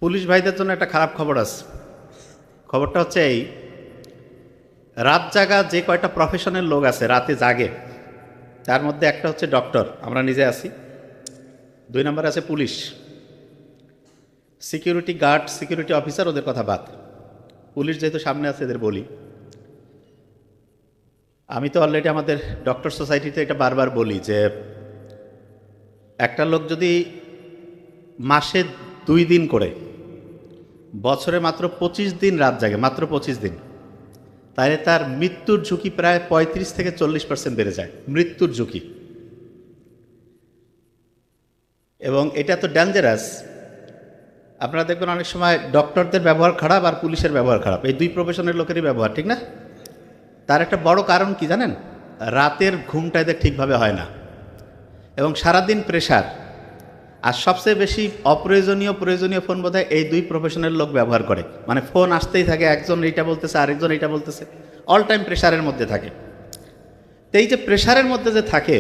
Police ভাইদের জন্য একটা খারাপ খবর আছে। খবরটা হচ্ছে এই, রাত জাগা যে কয়টা প্রফেশনের লোক আছে, রাতে জাগে, তার মধ্যে একটা হচ্ছে ডক্টর, আমরা নিজে আছি। 2 নম্বর আছে police, security guard, security officer, ওদের কথা বাদ। পুলিশ যেহেতু সামনে আছে এদের বলি, আমি তো অলরেডি আমাদের ডক্টর সোসাইটিতে এটা বারবার বলি যে একটা লোক যদি মাসে 2 দিন করে বছরে মাত্র 25 দিন রাত জাগে, মাত্র 25 দিন, তাহলে তার মৃত্যুর ঝুঁকি প্রায় 35 থেকে 40% বেড়ে যায়, মৃত্যুর ঝুঁকি। এবং এটা তো ডেঞ্জারাস। আপনারা দেখবেন অনেক সময় ডক্টরদের ব্যবহার খারাপ আর পুলিশের ব্যবহার খারাপ, এই 2 প্রফেশনের লোকেরই ব্যবহার ঠিক না। তার একটা বড় কারণ কি জানেন? রাতের ঘুমটা এদের ঠিকভাবে হয় না এবং সারাদিন প্রেশার। আর সবচেয়ে বেশি অপ্রয়োজনীয় প্রয়োজনীয় ফোন বোধহয় এই 2 প্রফেশনের লোক ব্যবহার করে। মানে ফোন আসতেই থাকে, একজন এইটা বলতেছে, আরেকজন এইটা বলতেছে, অল টাইম প্রেশারের মধ্যে থাকে। তো এই যে প্রেশারের মধ্যে যে থাকে,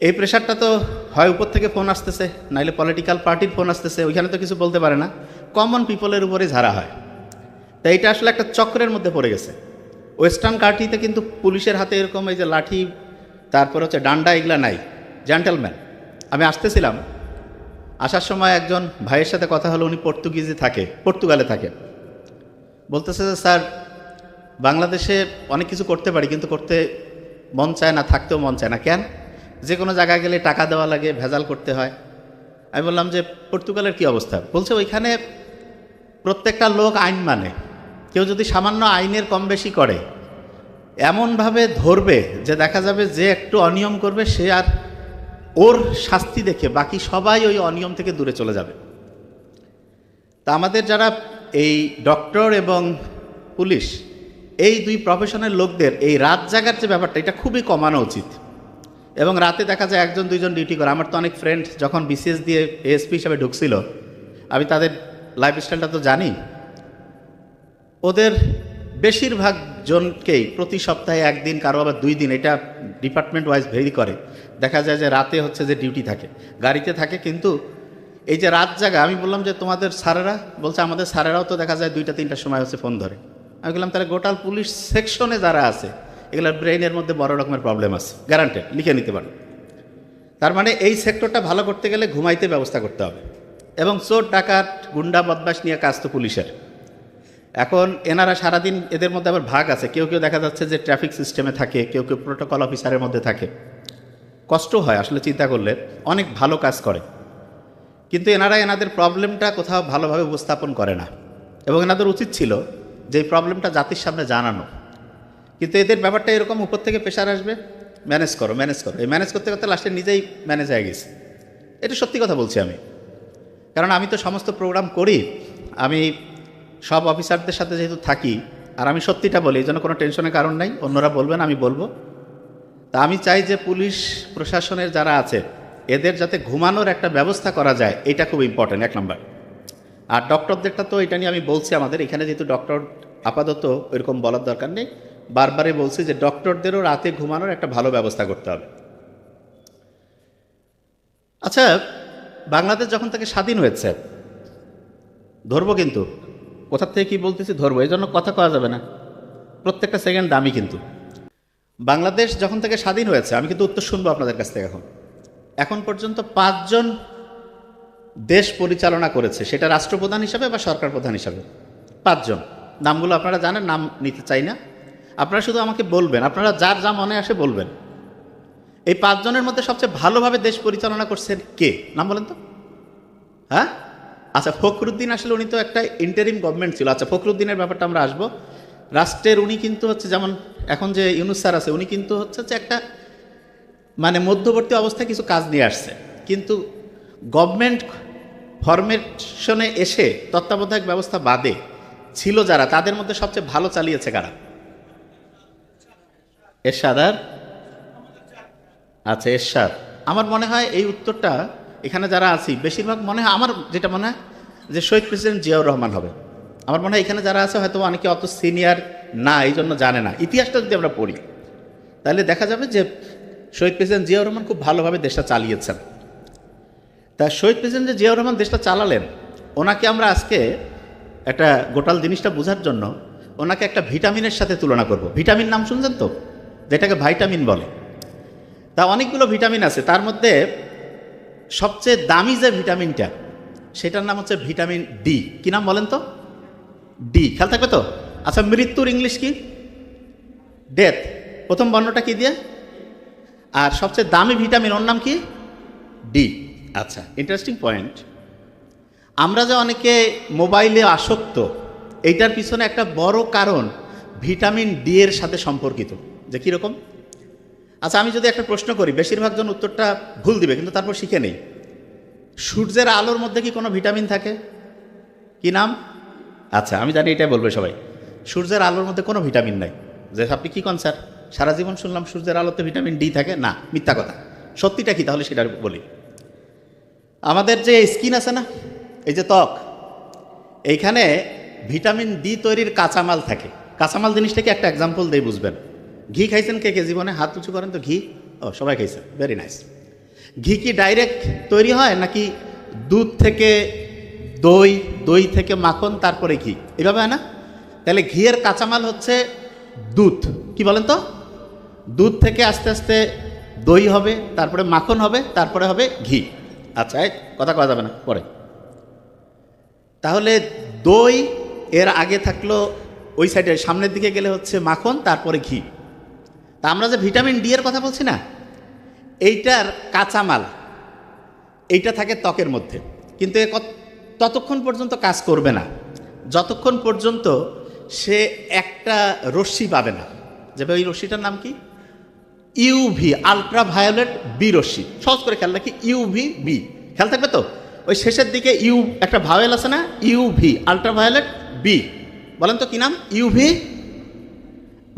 এই প্রেশারটা তো হয় উপর থেকে ফোন আসতেছে, নাইলে পলিটিক্যাল পার্টির ফোন আসতেছে, ওইখানে তো কিছু বলতে পারে না, কমন পিপলের উপরে ঝাড়া হয়। তো এইটা আসলে একটা চক্রের মধ্যে পড়ে গেছে। ওয়েস্টার্ন কান্ট্রিতে কিন্তু পুলিশের হাতে এরকম এই যে লাঠি, তারপর হচ্ছে ডান্ডা, এগুলা নাই, জেন্টেলম্যান। আমি আসতেছিলাম, আসার সময় একজন ভাইয়ের সাথে কথা হলো, উনি পর্তুগালে থাকে। বলতেছে যে স্যার, বাংলাদেশে অনেক কিছু করতে পারি কিন্তু করতে মন চায় না, থাকতেও মন চায় না। কেন? যে কোনো জায়গায় গেলে টাকা দেওয়া লাগে, ভেজাল করতে হয়। আমি বললাম যে পর্তুগালের কি অবস্থা? বলছে ওইখানে প্রত্যেকটা লোক আইন মানে, কেউ যদি সামান্য আইনের কম বেশি করে এমনভাবে ধরবে যে দেখা যাবে যে একটু অনিয়ম করবে সে আর ওর শাস্তি দেখে বাকি সবাই ওই অনিয়ম থেকে দূরে চলে যাবে। তা আমাদের যারা এই ডক্টর এবং পুলিশ, এই 2 প্রফেশনের লোকদের এই রাত জাগার যে ব্যাপারটা, এটা খুবই কমানো উচিত। এবং রাতে দেখা যায় 1-2 জন ডিউটি করে। আমার তো অনেক ফ্রেন্ড যখন বিসিএস দিয়ে এএসপি হিসাবে ঢুকছিল, আমি তাদের লাইফস্টাইলটা তো জানি। ওদের বেশিরভাগ জনকেই প্রতি সপ্তাহে 1 দিন, কারো আবার 2 দিন, এটা ডিপার্টমেন্ট ওয়াইজ ভেরি করে, দেখা যায় যে রাতে হচ্ছে যে ডিউটি থাকে, গাড়িতে থাকে। কিন্তু এই যে রাত জাগা, আমি বললাম যে তোমাদের স্যারেরা, বলছে আমাদের স্যারেরাও তো দেখা যায় 2টা-3টার সময় হচ্ছে ফোন ধরে। আমি বললাম তাহলে গোটাল পুলিশ সেকশনে যারা আছে এগুলোর ব্রেইনের মধ্যে বড় রকমের প্রবলেম আছে, গ্যারান্টেড, লিখে নিতে পারো। তার মানে এই সেক্টরটা ভালো করতে গেলে ঘুমাইতে ব্যবস্থা করতে হবে। এবং চোর ডাকাত গুন্ডা বদমাশ নিয়ে কাজ তো পুলিশের। এখন এনারা সারাদিন, এদের মধ্যে আবার ভাগ আছে, কেউ কেউ দেখা যাচ্ছে যে ট্রাফিক সিস্টেমে থাকে, কেউ কেউ প্রোটোকল অফিসারের মধ্যে থাকে। কষ্ট হয় আসলে চিন্তা করলে, অনেক ভালো কাজ করে, কিন্তু এনারা এনাদের প্রবলেমটা কোথাও ভালোভাবে উপস্থাপন করে না। এবং এনাদের উচিত ছিল যে এই প্রবলেমটা জাতির সামনে জানানো। কিন্তু এদের ব্যাপারটা এরকম, উপর থেকে প্রেশার আসবে, ম্যানেজ করো ম্যানেজ করো, এই ম্যানেজ করতে করতে লাস্টে নিজেই ম্যানেজ হয়ে গেছে। এটা সত্যি কথা বলছি আমি, কারণ আমি তো সমস্ত প্রোগ্রাম করি, আমি সব অফিসারদের সাথে যেহেতু থাকি, আর আমি সত্যিটা বলি, এই জন্য কোনো টেনশনের কারণ নাই, অন্যরা বলবেন আমি বলবো। তা আমি চাই যে পুলিশ প্রশাসনের যারা আছে এদের যাতে ঘুমানোর একটা ব্যবস্থা করা যায়, এটা খুব ইম্পর্টেন্ট, 1 নম্বর। আর ডক্টরদেরটা তো এটা নিয়ে আমি বলছি, আমাদের এখানে যেহেতু ডক্টর আপাতত এরকম বলার দরকার নেই, বারবারই বলছি যে ডক্টরদেরও রাতে ঘুমানোর একটা ভালো ব্যবস্থা করতে হবে। আচ্ছা, বাংলাদেশ যখন থেকে স্বাধীন হয়েছে, ধরবো কিন্তু কোথার থেকে কি বলতেছি, ধরবো, এই জন্য কথা কওয়া যাবে না, প্রত্যেকটা সেকেন্ড দামি। কিন্তু বাংলাদেশ যখন থেকে স্বাধীন হয়েছে, আমি কিন্তু উত্তর শুনবো আপনাদের কাছ থেকে। এখন পর্যন্ত 5 জন দেশ পরিচালনা করেছে, সেটা রাষ্ট্রপ্রধান হিসাবে বা সরকার প্রধান হিসাবে। 5 জন, নামগুলো আপনারা জানেন, নাম নিতে চাই না, আপনারা শুধু আমাকে বলবেন, আপনারা যার যা মনে আসে বলবেন। এই 5 জনের মধ্যে সবচেয়ে ভালোভাবে দেশ পরিচালনা করছেন কে? নাম বলেন তো। হ্যাঁ, আচ্ছা, ফখরুদ্দিন। আসলে উনি তো একটা ইন্টারিম গভর্নমেন্ট ছিল। আচ্ছা, ফখরুদ্দিনের ব্যাপারটা আমরা আসবো। রাষ্ট্রের উনি কিন্তু হচ্ছে, যেমন এখন যে ইউনূস স্যার আছে, উনি কিন্তু হচ্ছে যে একটা মানে মধ্যবর্তী অবস্থায় কিছু কাজ নিয়ে আসছে, কিন্তু গভর্নমেন্ট ফরমেশনে এসে তত্ত্বাবধায়ক ব্যবস্থা বাদে ছিল যারা, তাদের মধ্যে সবচেয়ে ভালো চালিয়েছে কারা? এরশাদ। আর আচ্ছা, এরশাদ। আমার মনে হয় এই উত্তরটা এখানে যারা আছি বেশিরভাগ মনে হয়, আমার যেটা মনে হয় যে শহীদ প্রেসিডেন্ট জিয়াউর রহমান হবে। আমার মনে হয় এখানে যারা আছে হয়তো অনেকে অত সিনিয়র না, এই জন্য জানে না। ইতিহাসটা যদি আমরা পড়ি তাহলে দেখা যাবে যে শহীদ প্রেসিডেন্ট জিয়াউর রহমান খুব ভালোভাবে দেশটা চালিয়েছেন। তা শহীদ প্রেসিডেন্ট যে জিয়াউর রহমান দেশটা চালালেন, ওনাকে আমরা আজকে একটা গোটাল জিনিসটা বোঝার জন্য ওনাকে একটা ভিটামিনের সাথে তুলনা করব। ভিটামিন নাম শুনছেন তো, যেটাকে ভাইটামিন বলে। তা অনেকগুলো ভিটামিন আছে, তার মধ্যে সবচেয়ে দামি যে ভিটামিনটা সেটার নাম হচ্ছে ভিটামিন ডি। কি নাম বলেন তো? ডি। খেয়াল থাকবে তো? আচ্ছা, মৃত্যুর ইংলিশ কি? ডেথ। প্রথম বর্ণটা কি দিয়ে? আর সবচেয়ে দামি ভিটামিন ওর নাম কি? ডি। আচ্ছা, ইন্টারেস্টিং পয়েন্ট। আমরা যে অনেকে মোবাইলে আসক্ত, এইটার পিছনে একটা বড় কারণ ভিটামিন ডি এর সাথে সম্পর্কিত। যে কীরকম? আচ্ছা, আমি যদি একটা প্রশ্ন করি, বেশিরভাগ জন উত্তরটা ভুল দিবে, কিন্তু তারপর শিখে নেই। সূর্যের আলোর মধ্যে কি কোনো ভিটামিন থাকে? কি নাম? আচ্ছা, আমি জানি এটাই বলবে সবাই। সূর্যের আলোর মধ্যে কোনো ভিটামিন নাই। যে আপনি কি কন স্যার, সারা জীবন শুনলাম সূর্যের আলোতে ভিটামিন ডি থাকে। না, মিথ্যা কথা। সত্যিটা কি তাহলে সেটা বলি। আমাদের যে স্কিন আছে না, এই যে ত্বক, এইখানে ভিটামিন ডি তৈরির কাঁচামাল থাকে। কাঁচামাল জিনিসটাকে একটা এক্সাম্পল দিয়ে বুঝবেন। ঘি খাইছেন কে কে জীবনে? হাত উঁচু করেন তো। ঘি? ও, সবাই খাইছেন, ভেরি নাইস। ঘি কি ডাইরেক্ট তৈরি হয় নাকি দুধ থেকে দই, দই থেকে মাখন, তারপরে ঘি, এভাবে হয় না? তাহলে ঘিয়ের কাঁচামাল হচ্ছে দুধ। কি বলেন তো? দুধ থেকে আস্তে আস্তে দই হবে, তারপরে মাখন হবে, তারপরে হবে ঘি। আচ্ছা, কথা কওয়া যাবে না পরে। তাহলে দই এর আগে থাকলো, ওই সাইডে সামনের দিকে গেলে হচ্ছে মাখন, তারপরে ঘি। তা আমরা যে ভিটামিন ডি এর কথা বলছি না, এইটার কাঁচামাল এইটা থাকে ত্বকের মধ্যে, কিন্তু ততক্ষণ পর্যন্ত কাজ করবে না যতক্ষণ পর্যন্ত সে একটা রশ্মি পাবে না। যেভাবে ওই রশ্মিটার নাম কি? ইউভি, আলট্রাভায়োলেট বি রশ্মি। সহজ করে খেয়াল রাখি, ইউভি বি। খেয়াল থাকবে তো? ওই শেষের দিকে ইউ একটা ভাওয়েল আছে না, ইউভি, আলট্রাভায়োলেট বি। বলেন তো কি নাম? ইউভি,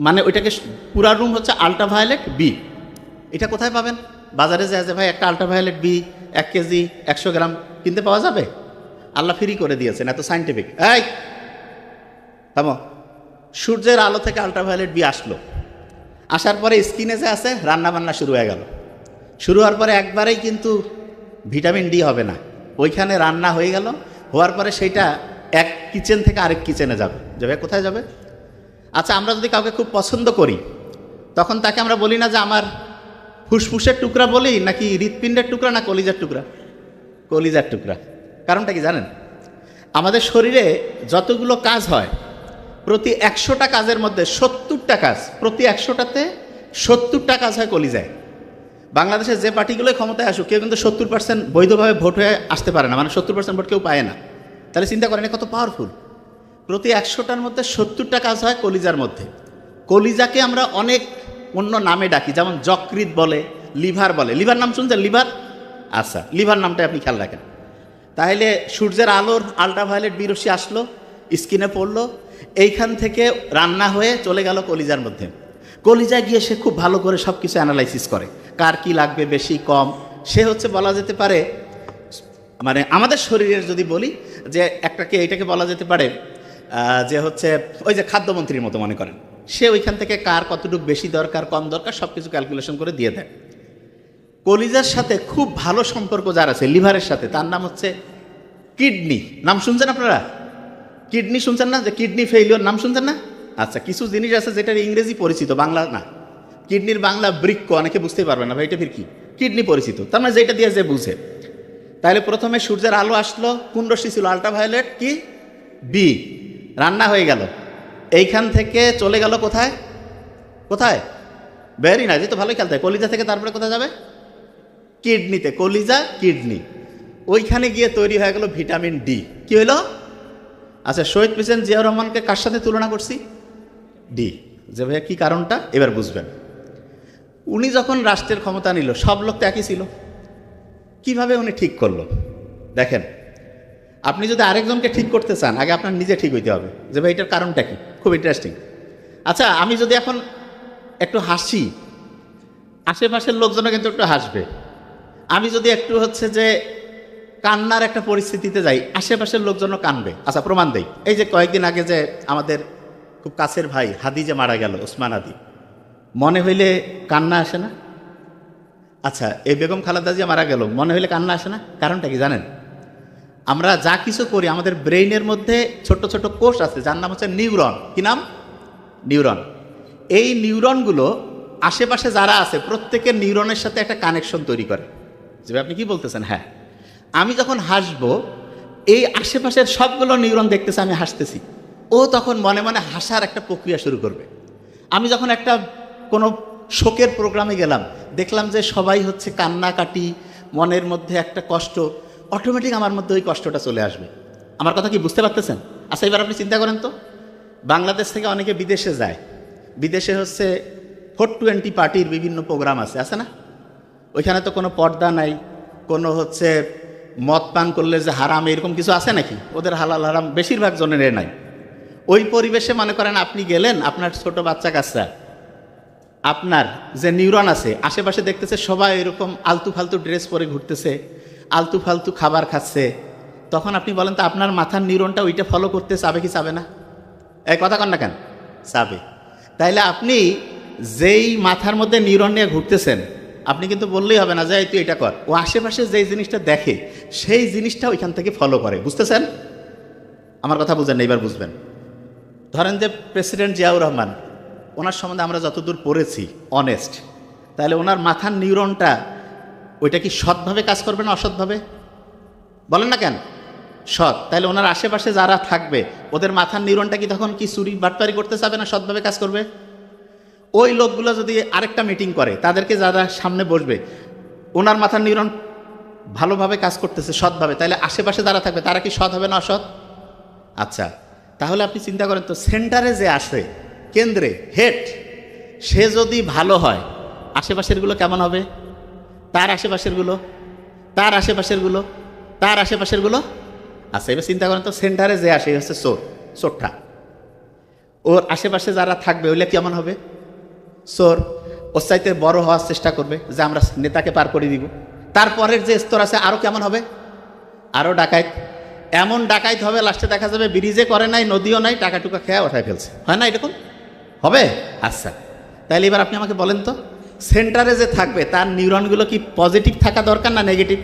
মানে ওইটাকে পুরা রুম হচ্ছে আলট্রাভায়োলেট বি। এটা কোথায় পাবেন? বাজারে যায় যে ভাই একটা আলট্রাভায়োলেট বি 1 কেজি 100 গ্রাম কিনতে পাওয়া যাবে? আল্লাহ ফ্রি করে দিয়েছেন, এত সাইন্টিফিক। এই থামো। সূর্যের আলো থেকে আলট্রাভায়োলেট বি আসলো, আসার পরে স্কিনে যে আছে রান্না বান্না শুরু হয়ে গেল। শুরু হওয়ার পরে একবারেই কিন্তু ভিটামিন ডি হবে না, ওইখানে রান্না হয়ে গেল। হওয়ার পরে সেইটা এক কিচেন থেকে আরেক কিচেনে যাবে। যাবে কোথায় যাবে? আচ্ছা, আমরা যদি কাউকে খুব পছন্দ করি, তখন তাকে আমরা বলি না যে আমার ফুসফুসের টুকরা বলি, নাকি হৃৎপিণ্ডের টুকরা, না কলিজার টুকরা? কলিজার টুকরা। কারণটা কি জানেন? আমাদের শরীরে যতগুলো কাজ হয়, প্রতি 100টা কাজের মধ্যে 70টা কাজ, প্রতি 100টাতে 70টা কাজ হয় কলিজায়। বাংলাদেশের যে পার্টিগুলোই ক্ষমতায় আসুক, কেউ কিন্তু 70% বৈধভাবে ভোট হয়ে আসতে পারে না, মানে 70% ভোট কেউ পায় না। তাহলে চিন্তা করেন কত পাওয়ারফুল। প্রতি 100টার মধ্যে 70টা কাজ হয় কলিজার মধ্যে। কলিজাকে আমরা অনেক অন্য নামে ডাকি, যেমন যকৃৎ বলে, লিভার বলে। লিভার নাম শুনছেন? লিভার? আচ্ছা, লিভার নামটা আপনি খেয়াল রাখেন। তাহলে সূর্যের আলোর আলট্রাভায়োলেট বি রশ্মি আসলো, স্কিনে পড়লো, এইখান থেকে রান্না হয়ে চলে গেল কলিজার মধ্যে। কলিজায় গিয়ে সে খুব ভালো করে সব কিছু অ্যানালাইসিস করে, কার কি লাগবে, বেশি কম। সে হচ্ছে বলা যেতে পারে, মানে আমাদের শরীরের যদি বলি যে একটাকে, এইটাকে বলা যেতে পারে যে হচ্ছে ওই যে খাদ্যমন্ত্রীর মতো মনে করেন। সে ওইখান থেকে কার কতটুকু বেশি দরকার, কম দরকার, সব কিছু ক্যালকুলেশন করে দিয়ে দেয়। কলিজার সাথে খুব ভালো সম্পর্ক যার আছে, লিভারের সাথে, তার নাম হচ্ছে কিডনি। নাম শুনছেন আপনারা? কিডনি শুনছেন না? যে কিডনি ফেইলিওর নাম শুনছেন না? আচ্ছা, কিছু জিনিস আছে যেটার ইংরেজি পরিচিত, বাংলা না। কিডনির বাংলা বৃক্ক, অনেকে বুঝতেই পারবে না ভাই এটা ফির কি। কিডনি পরিচিত, তার মানে যেটা দিয়ে যে বুঝে। তাহলে প্রথমে সূর্যের আলো আসলো, কোন রশ্মি ছিল? আলট্রাভায়োলেট কি? বি। রান্না হয়ে গেল, এইখান থেকে চলে গেল কোথায়? কোথায়? ভেরি নাইস, তো ভালোই খেলতে হয়। কলিজা থেকে তারপরে কোথায় যাবে? কিডনিতে। কলিজা, কিডনি, ওইখানে গিয়ে তৈরি হয়ে গেল ভিটামিন ডি। কি হইল? আচ্ছা, শহীদ প্রেসিডেন্ট জিয়াউর রহমানকে কার সাথে তুলনা করছি? ডি। যে ভাইয়া কি কারণটা এবার বুঝবেন। উনি যখন রাষ্ট্রের ক্ষমতা নিল, সব লোক তো একই ছিল। কিভাবে উনি ঠিক করলো দেখেন। আপনি যদি আরেকজনকে ঠিক করতে চান, আগে আপনার নিজে ঠিক হইতে হবে যে ভাই এটার কারণটা কি। খুব ইন্টারেস্টিং। আচ্ছা, আমি যদি এখন একটু হাসি, আশেপাশের লোকজনও কিন্তু একটু হাসবে। আমি যদি একটু হচ্ছে যে কান্নার একটা পরিস্থিতিতে যাই, আশেপাশের লোকজনও কানবে। আচ্ছা, প্রমাণ দেই। এই যে কয়েকদিন আগে যে আমাদের খুব কাছের ভাই হাদি যে মারা গেল, ওসমান হাদি, মনে হইলে কান্না আসে না? আচ্ছা, এই বেগম খালেদা জিয়া মারা গেল, মনে হইলে কান্না আসে না? কারণটা কি জানেন? আমরা যা কিছু করি আমাদের ব্রেইনের মধ্যে ছোট ছোট কোষ আছে যার নাম হচ্ছে নিউরন। কি নাম? নিউরন। এই নিউরনগুলো আশেপাশে যারা আছে প্রত্যেকের নিউরনের সাথে একটা কানেকশন তৈরি করে। যে আপনি কি বলতেছেন? হ্যাঁ, আমি যখন হাসবো এই আশেপাশের সবগুলো নিউরন দেখতেছে আমি হাসতেছি, ও তখন মনে মনে হাসার একটা প্রক্রিয়া শুরু করবে। আমি যখন একটা কোনো শোকের প্রোগ্রামে গেলাম, দেখলাম যে সবাই হচ্ছে কান্নাকাটি, মনের মধ্যে একটা কষ্ট, অটোমেটিক আমার মধ্যে ওই কষ্টটা চলে আসবে। আমার কথা কি বুঝতে পারতেছেন? আচ্ছা, এবার আপনি চিন্তা করেন তো, বাংলাদেশ থেকে অনেকে বিদেশে যায়, বিদেশে হচ্ছে 420 পার্টির বিভিন্ন প্রোগ্রাম আছে না? ওইখানে তো কোনো পর্দা নাই, কোনো হচ্ছে মদ পান করলে যে হারাম এরকম কিছু আছে নাকি? ওদের হালাল হারাম বেশিরভাগ জনের নাই। ওই পরিবেশে মনে করেন আপনি গেলেন, আপনার ছোট বাচ্চা কাচ্চা, আপনার যে নিউরন আছে আশেপাশে দেখতেছে সবাই এরকম আলতু ফালতু ড্রেস পরে ঘুরতেছে, আলতু ফালতু খাবার খাচ্ছে, তখন আপনি বলেন তো আপনার মাথার নিউরনটা ওইটা ফলো করতে চাবে কি চাবে না? এই কথা কন না কেন? চাবে। তাইলে আপনি যেই মাথার মধ্যে নিউরন নিয়ে ঘুরতেছেন, আপনি কিন্তু বললেই হবে না যে তুই এটা কর, ও আশেপাশে যেই জিনিসটা দেখে সেই জিনিসটা ওইখান থেকে ফলো করে। বুঝতেছেন? আমার কথা বুঝেন না, এবার বুঝবেন। ধরেন যে প্রেসিডেন্ট জিয়াউর রহমান, ওনার সম্বন্ধে আমরা যতদূর পড়েছি অনেস্ট, তাহলে ওনার মাথার নিউরনটা ওইটা কি সৎভাবে কাজ করবে না অসৎভাবে? বলেন না কেন? সৎ। তাহলে ওনার আশেপাশে যারা থাকবে ওদের মাথার নিউরনটা কি তখন কি চুরি বাটপারি করতে চাবে না সৎভাবে কাজ করবে? ওই লোকগুলো যদি আরেকটা মিটিং করে, তাদেরকে যারা সামনে বসবে, ওনার মাথার নিউরন ভালোভাবে কাজ করতেছে সৎভাবে, তাহলে আশেপাশে যারা থাকবে তারা কি সৎ হবে না অসৎ? আচ্ছা, তাহলে আপনি চিন্তা করেন তো, সেন্টারে যে আসে, কেন্দ্রে হেড, সে যদি ভালো হয় আশেপাশেরগুলো কেমন হবে? তার আশেপাশেরগুলো, তার আশেপাশেরগুলো, তার আশেপাশেরগুলো। আচ্ছা, এবার চিন্তা করেন তো, সেন্টারে যে আসে হচ্ছে চোর, চোরটা, ওর আশেপাশে যারা থাকবে ওইটা কেমন হবে? চোর। ওর চাইতে বড় হওয়ার চেষ্টা করবে যে আমরা নেতাকে পার করে দিব। তারপরের যে স্তর আছে আরও কেমন হবে? আরও ডাকাইত। এমন ডাকাইত হবে লাস্টে দেখা যাবে ব্রিজে করে নাই, নদীও নাই, টাকা টুকা খেয়ে ওঠায় ফেলছে। হয় না এরকম? হবে। আচ্ছা, তাহলে এবার আপনি আমাকে বলেন তো, সেন্টারে যে থাকবে তার নিউরনগুলো কি পজিটিভ থাকা দরকার না নেগেটিভ?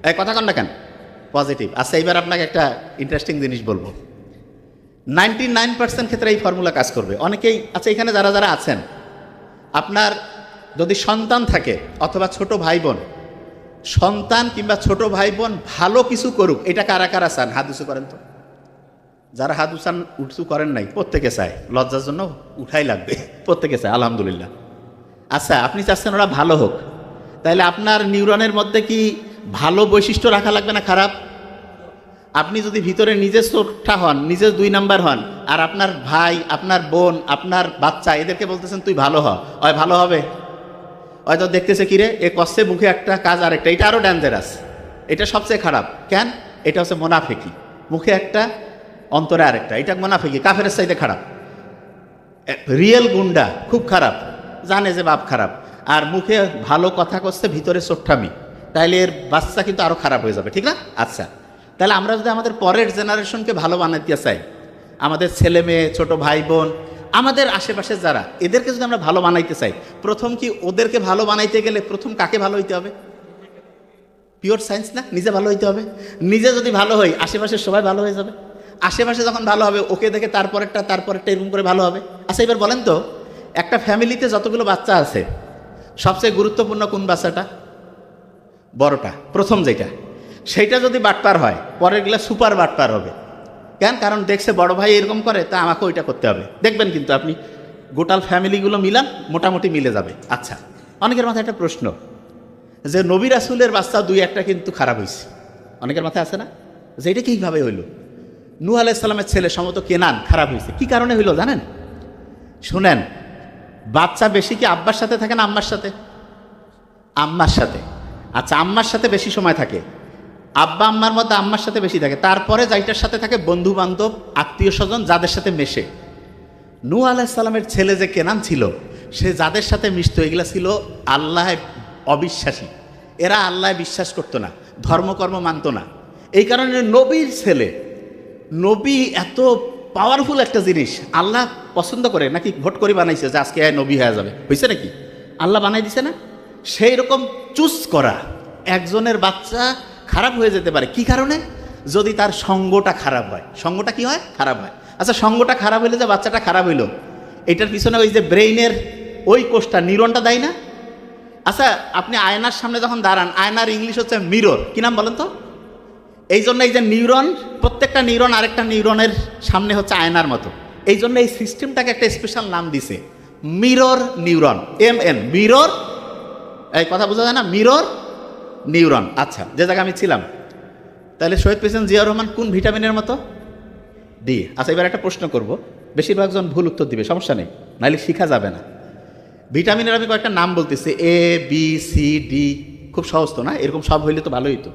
এই কথা কন না কেন? পজিটিভ। আচ্ছা, এবার আপনাকে একটা ইন্টারেস্টিং জিনিস বলবো। 99% ক্ষেত্রে এই ফর্মুলা কাজ করবে। অনেকেই, আচ্ছা এখানে যারা যারা আছেন, আপনার যদি সন্তান থাকে অথবা ছোট ভাই বোন, সন্তান কিংবা ছোট ভাই বোন ভালো কিছু করুক, এটা কারা কারা চান? হাত উঁচু করেন তো। যারা হাত উঁচু করেন নাই, প্রত্যেকে চায়, লজ্জার জন্য উঠাই লাগবে, প্রত্যেকে চায়, আলহামদুলিল্লাহ। আচ্ছা, আপনি চাচ্ছেন ওরা ভালো হোক, তাহলে আপনার নিউরনের মধ্যে কি ভালো বৈশিষ্ট্য রাখা লাগবে না খারাপ? আপনি যদি ভিতরে নিজে চোরটা হন, নিজে 2 নাম্বার হন, আর আপনার ভাই, আপনার বোন, আপনার বাচ্চা, এদেরকে বলতেছেন তুই ভালো হ, হয় ভালো হবে? হয়তো দেখতেছে কিরে এ কষ্টে মুখে একটা কাজ আরেকটা, এটা আরও ডেঞ্জারাস, এটা সবচেয়ে খারাপ। কেন? এটা হচ্ছে মোনাফেকি। মুখে একটা অন্তরে আরেকটা, এটা মোনাফেকি, কাফেরের চাইতে খারাপ। রিয়েল গুন্ডা খুব খারাপ, জানে যে বাপ খারাপ, আর মুখে ভালো কথা করছে, ভিতরে চোট্টামি, তাইলে এর বাচ্চা কিন্তু আরও খারাপ হয়ে যাবে, ঠিক না? আচ্ছা, তাহলে আমরা যদি আমাদের পরের জেনারেশনকে ভালো বানাইতে চাই, আমাদের ছেলে মেয়ে, ছোট ভাই বোন, আমাদের আশেপাশে যারা, এদেরকে যদি আমরা ভালো বানাইতে চাই, প্রথম কি ওদেরকে ভালো বানাইতে গেলে প্রথম কাকে ভালো হইতে হবে? পিওর সায়েন্স না? নিজে ভালো হইতে হবে। নিজে যদি ভালো হই, আশেপাশের সবাই ভালো হয়ে যাবে। আশেপাশে যখন ভালো হবে, ওকে দেখে তারপরেরটা এরকম করে ভালো হবে। আচ্ছা, এবার বলেন তো, একটা ফ্যামিলিতে যতগুলো বাচ্চা আছে, সবচেয়ে গুরুত্বপূর্ণ কোন বাচ্চাটা? বড়টা, প্রথম যেটা, সেইটা যদি বাটপার হয়, পরের গুলা সুপার বাটপার হবে। কেন? কারণ দেখছে বড় ভাই এরকম করে, তা আমাকে ওইটা করতে হবে। দেখবেন কিন্তু আপনি গোটাল ফ্যামিলিগুলো মিলান, মোটামুটি মিলে যাবে। আচ্ছা, অনেকের মাথায় একটা প্রশ্ন, যে নবী রাসূলের বাচ্চা 2-1টা কিন্তু খারাপ হয়েছে, অনেকের মাথায় আছে না? যে এটা কীভাবে হইল? নূহ আলাইহিস সালামের ছেলে সম্ভবত কেনান খারাপ হয়েছে, কি কারণে হইল জানেন? শুনেন, বাচ্চা বেশি কি আব্বার সাথে থাকে না আম্মার সাথে? আম্মার সাথে। আচ্ছা, আম্মার সাথে বেশি সময় থাকে, আব্বা আম্মার মধ্যে আম্মার সাথে বেশি থাকে, তারপরে যাইটার সাথে থাকে বন্ধু বান্ধব, আত্মীয় স্বজন, যাদের সাথে মেশে। নূহ আলাইহিস সালামের ছেলে যে কেনান ছিল, সে যাদের সাথে মিশত, এগুলা ছিল আল্লাহ অবিশ্বাসী, এরা আল্লাহ বিশ্বাস করতো না, ধর্মকর্ম মানত না। এই কারণে নবীর ছেলে, নবী এত পাওয়ারফুল একটা জিনিস, আল্লাহ পছন্দ করে নাকি ভোট করে বানাইছে যে আজকে নবী হয়ে যাবে? হয়েছে নাকি? আল্লাহ বানাই দিছে না? সেই রকম চুজ করা একজনের বাচ্চা খারাপ হয়ে যেতে পারে, কি কারণে? যদি তার সঙ্গটা খারাপ হয়। সঙ্গটা কি হয়? খারাপ হয়। আচ্ছা, সঙ্গটা খারাপ হইলে যে বাচ্চাটা খারাপ হইলো, এটার পিছনে ওই যে ব্রেইনের ওই কোষটা, নিউরনটা দেয় না? আচ্ছা, আপনি আয়নার সামনে যখন দাঁড়ান, আয়নার ইংলিশ হচ্ছে মিরর, কি নাম বলেন তো? এই জন্য এই যে নিউরন, প্রত্যেকটা নিউরন আরেকটা নিউরনের সামনে হচ্ছে আয়নার মতো। এই জন্য এই সিস্টেমটাকে একটা স্পেশাল নাম দিছে, মিরর নিউরন, MN, মিরর। এই কথা বোঝা যায় না? Mirror neuron. আচ্ছা, যে জায়গায় আমি ছিলাম, তাহলে শহীদ প্রেসিডেন্ট জিয়াউর রহমান কোন ভিটামিনের মতো? ডি। আচ্ছা, এবার একটা প্রশ্ন করব, বেশিরভাগ জন ভুল উত্তর দিবে, সমস্যা নেই, নাহলে শিখা যাবে না। ভিটামিনের আমি কয়েকটা নাম বলতেছি, ABCD, খুব সহজ তো না? এরকম সব হইলে তো ভালোই তো।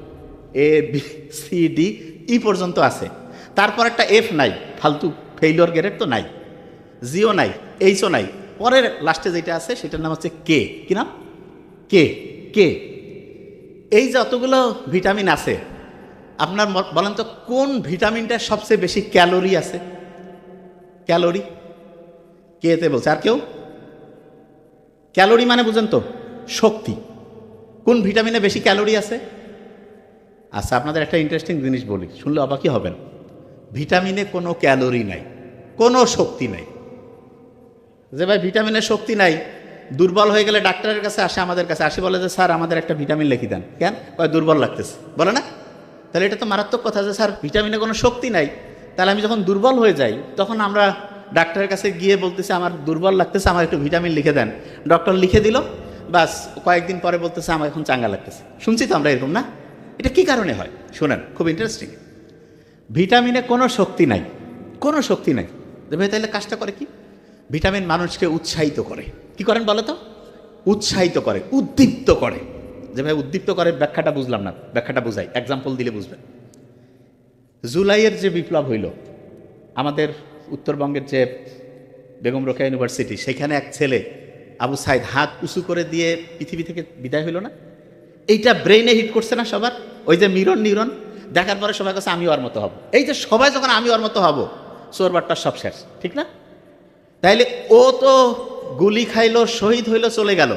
ABCDE পর্যন্ত আছে, তারপর একটা F নাই, ফালতু ফেইলিওর গ্রেড তো নাই, জিও নাই, এইচও নাই, পরের লাস্টে যেটা আছে সেটার নাম হচ্ছে কে। কি নাম? কে। কে। এই যে অতগুলো ভিটামিন আছে, আপনার বলেন তো কোন ভিটামিনটার সবচেয়ে বেশি ক্যালোরি আছে? ক্যালোরি কেতে বলছে, আর কেউ? ক্যালোরি মানে বুঝেন তো, শক্তি। কোন ভিটামিনে বেশি ক্যালোরি আছে? আচ্ছা, আপনাদের একটা ইন্টারেস্টিং জিনিস বলি, শুনলে অবাকই হবেন। ভিটামিনে কোনো ক্যালোরি নাই, কোনো শক্তি নাই। যে ভাই ভিটামিনের শক্তি নাই, দুর্বল হয়ে গেলে ডাক্তারের কাছে আসে, আমাদের কাছে আসে, বলে যে স্যার আমাদের একটা ভিটামিন লিখে দেন। কেন? দুর্বল লাগতেছে, বলে না? তাহলে এটা তো মারাত্মক কথা যে স্যার ভিটামিনে কোনো শক্তি নাই। তাহলে আমি যখন দুর্বল হয়ে যাই, তখন আমরা ডাক্তারের কাছে গিয়ে বলতেছে আমার দুর্বল লাগতেছে, আমার একটু ভিটামিন লিখে দেন। ডক্টর লিখে দিল, বাস কয়েকদিন পরে বলতেছে আমার এখন চাঙ্গা লাগতেছে। শুনছি তো আমরা এরকম, না? এটা কি কারণে হয় শোনেন, খুব ইন্টারেস্টিং। ভিটামিনে কোনো শক্তি নাই, কোনো শক্তি নাই। ভাই তাহলে কাজটা করে কি? ভিটামিন মানুষকে উৎসাহিত করে। কি করেন বলো তো? উৎসাহিত করে, উদ্দীপ্ত করে। যে ভাই উদ্দীপ্ত করে, ব্যাখ্যাটা বুঝলাম না, ব্যাখ্যাটা বুঝাই, এক্সাম্পল দিলে বুঝবেন। জুলাইয়ের যে বিপ্লব হইল আমাদের উত্তরবঙ্গের যে বেগম রোকেয়া ইউনিভার্সিটি, সেখানে এক ছেলে আবু সাইদ হাত উঁচু করে দিয়ে পৃথিবী থেকে বিদায় হইল না? এইটা ব্রেইনে হিট করছে না সবার? ওই যে নিউরন দেখার পরে সবাই কাছে আমি ওর মতো হব। এই যে সবাই যখন আমি ওর মতো হব, চোরবারটা সব শেষ, ঠিক না? তাইলে ও তো গুলি খাইলো, শহীদ হইলো, চলে গেল,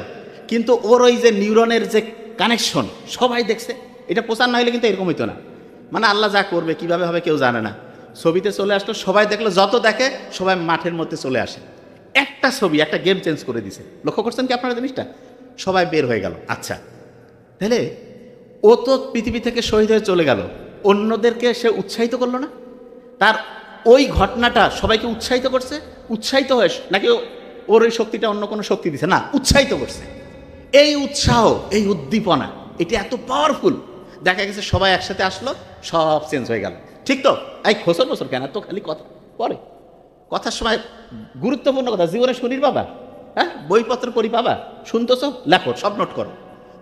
কিন্তু ওর ওই যে নিউরনের যে কানেকশন সবাই দেখছে। এটা প্রচার না হইলে কিন্তু এরকম হইতো না। মানে আল্লাহ যা করবে, কিভাবে হবে কেউ জানে না। ছবিতে চলে আসলো, সবাই দেখলো, যত দেখে সবাই মাঠের মধ্যে চলে আসে। একটা ছবি একটা গেম চেঞ্জ করে দিছে। লক্ষ্য করছেন কি আপনারা জিনিসটা? সবাই বের হয়ে গেল। আচ্ছা, তাহলে ও তো পৃথিবী থেকে শহীদ হয়ে চলে গেল, অন্যদেরকে সে উৎসাহিত করলো না? তার ওই ঘটনাটা সবাইকে উৎসাহিত করছে? উৎসাহিত হয়ে নাকি ওর ওই শক্তিটা অন্য কোনো শক্তি দিছে? না, উৎসাহিত করছে। এই উৎসাহ, এই উদ্দীপনা, এটা এত পাওয়ারফুল। দেখা গেছে সবাই একসাথে আসলো, সব চেঞ্জ হয়ে গেল। ঠিক তো? এই খোসর বছর কেন তো খালি কথা পরে, কথার সময় গুরুত্বপূর্ণ কথা জীবনে শুনির বাবা, হ্যাঁ, বইপত্র পড়ি বাবা, শুনতেছ, লেখো, সব নোট করো।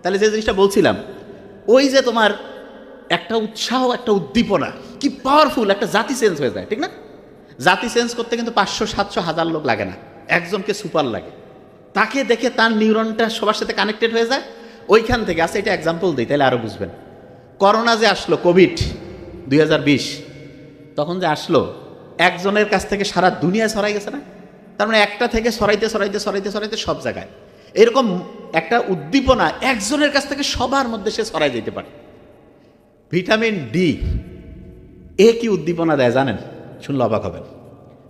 তাহলে যে জিনিসটা বলছিলাম, ওই যে তোমার একটা উৎসাহ, একটা উদ্দীপনা, কি পাওয়ারফুল, একটা জাতি চেঞ্জ হয়ে যায়, ঠিক না? জাতি চেঞ্জ করতে কিন্তু 500, 700, 1000 লোক লাগে না, একজনকে সুপার লাগে। তাকে দেখে তার নিউরনটা সবার সাথে কানেক্টেড হয়ে যায়, ওইখান থেকে। আচ্ছা, এটা এক্সাম্পল দিই তাহলে আরও বুঝবেন। করোনা যে আসলো, কোভিড 2020, তখন যে আসলো, একজনের কাছ থেকে সারা দুনিয়া ছড়াই গেছে না? তার মানে একটা থেকে ছড়াইতে ছড়াইতে ছড়াইতে ছড়াইতে সব জায়গায় এরকম একটা উদ্দীপনা একজনের কাছ থেকে সবার মধ্যে সে ছড়াই যেতে পারে। ভিটামিন ডি কি উদ্দীপনা দেয় জানেন? শুনলে অবাক হবেন।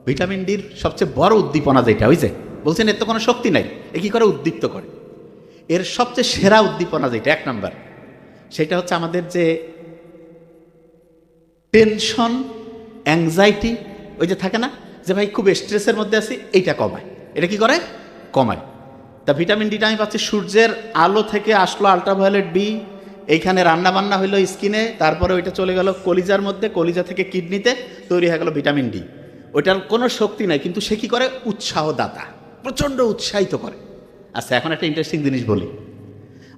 ভিটামিন ডির সবচেয়ে বড় উদ্দীপনা যেটা, ওই যে বলছেন এর তো কোনো শক্তি নাই, এ কি করে উদ্দীপ্ত করে? এর সবচেয়ে সেরা উদ্দীপনা যেটা, 1 নাম্বার, সেটা হচ্ছে আমাদের যে টেনশন, অ্যাংজাইটি, ওই যে থাকে না যে ভাই খুব স্ট্রেসের মধ্যে আছি, এইটা কমায়। এটা কি করে? কমায়। তা ভিটামিন ডিটা আমি পাচ্ছি সূর্যের আলো থেকে, আসলো আলট্রাভায়োলেট বি, এইখানে রান্না বান্না হইলো স্কিনে, তারপরে ওইটা চলে গেল কলিজার মধ্যে, কলিজা থেকে কিডনিতে, তৈরি হয়ে গেল ভিটামিন ডি। ওইটার কোনো শক্তি নাই, কিন্তু সে কি করে? উৎসাহদাতা, প্রচণ্ড উৎসাহিত করে। আচ্ছা, এখন একটা ইন্টারেস্টিং জিনিস বলি।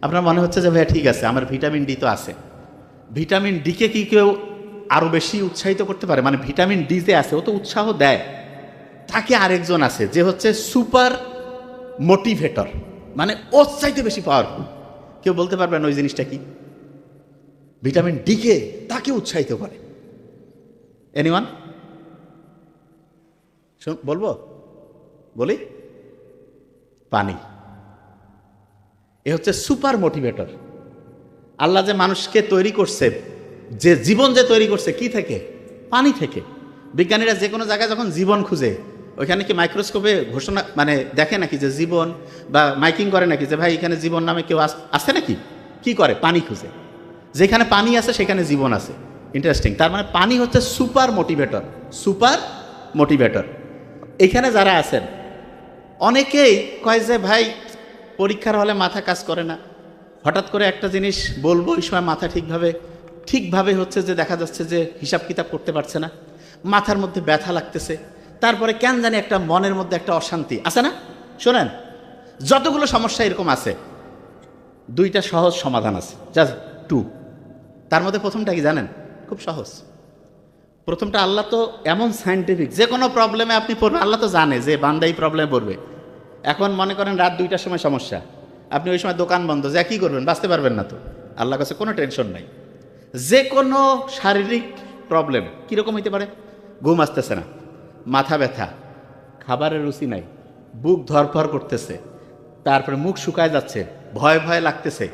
আপনার মনে হচ্ছে যে ভাইয়া ঠিক আছে, আমার ভিটামিন ডি তো আছে, ভিটামিন ডিকে কি কেউ আরও বেশি উৎসাহিত করতে পারে? মানে ভিটামিন ডি যে আছে, ও তো উৎসাহ দেয়, তাকে আরেকজন আছে যে হচ্ছে সুপার মোটিভেটর, মানে ওর চাইতে বেশি পাওয়ারফুল। কেউ বলতে পারবেন ওই জিনিসটা কি? ভিটামিন ডিকে তাকে উৎসাহিত করে। এনিওয়ান? বলবো? বলি, পানি। এ হচ্ছে সুপার মোটিভেটর। আল্লাহ যে মানুষকে তৈরি করছে, যে জীবন যে তৈরি করছে কি থেকে? পানি থেকে। বিজ্ঞানীরা যে কোনো জায়গায় যখন জীবন খুঁজে, ওইখানে কি মাইক্রোস্কোপে ঘোষণা মানে দেখে নাকি যে জীবন, বা মাইকিং করে নাকি যে ভাই এখানে জীবন নামে কেউ আছে নাকি? কি করে? পানি খুঁজে। যেখানে পানি আছে সেখানে জীবন আছে। ইন্টারেস্টিং। তার মানে পানি হচ্ছে সুপার মোটিভেটর। Super motivator. এখানে যারা আছেন অনেকেই কয় যে ভাই পরীক্ষার হলে মাথা কাজ করে না, হঠাৎ করে একটা জিনিস বলবো ওই সময় মাথা ঠিকভাবে হচ্ছে যে দেখা যাচ্ছে যে হিসাব কিতাব করতে পারছে না, মাথার মধ্যে ব্যথা লাগতেছে, তারপরে কেন জানি একটা মনের মধ্যে একটা অশান্তি আছে না? শোনেন, যতগুলো সমস্যা এরকম আছে, দুইটা সহজ সমাধান আছে, জাস্ট টু। তার মধ্যে প্রথমটা কি জানেন? খুব সহজ। প্রথমটা, আল্লাহ তো এমন সায়েন্টিফিক, যে কোনো প্রবলেমে আপনি পড়বেন, আল্লাহ তো জানে যে বান্দা এই প্রবলেমে পড়বে। এখন মনে করেন রাত 2টার সময় সমস্যা, আপনি ওই সময় দোকান বন্ধ, যা কী করবেন? বাঁচতে পারবেন না তো। আল্লাহর কাছে কোনো টেনশন নাই। যে কোনো শারীরিক প্রবলেম কীরকম হইতে পারে? ঘুম আসতেছে না, মাথা ব্যথা, খাবারের রুচি নাই, বুক ধরফর করতেছে, তারপরে মুখ শুকায় যাচ্ছে, ভয় ভয় লাগতেছে,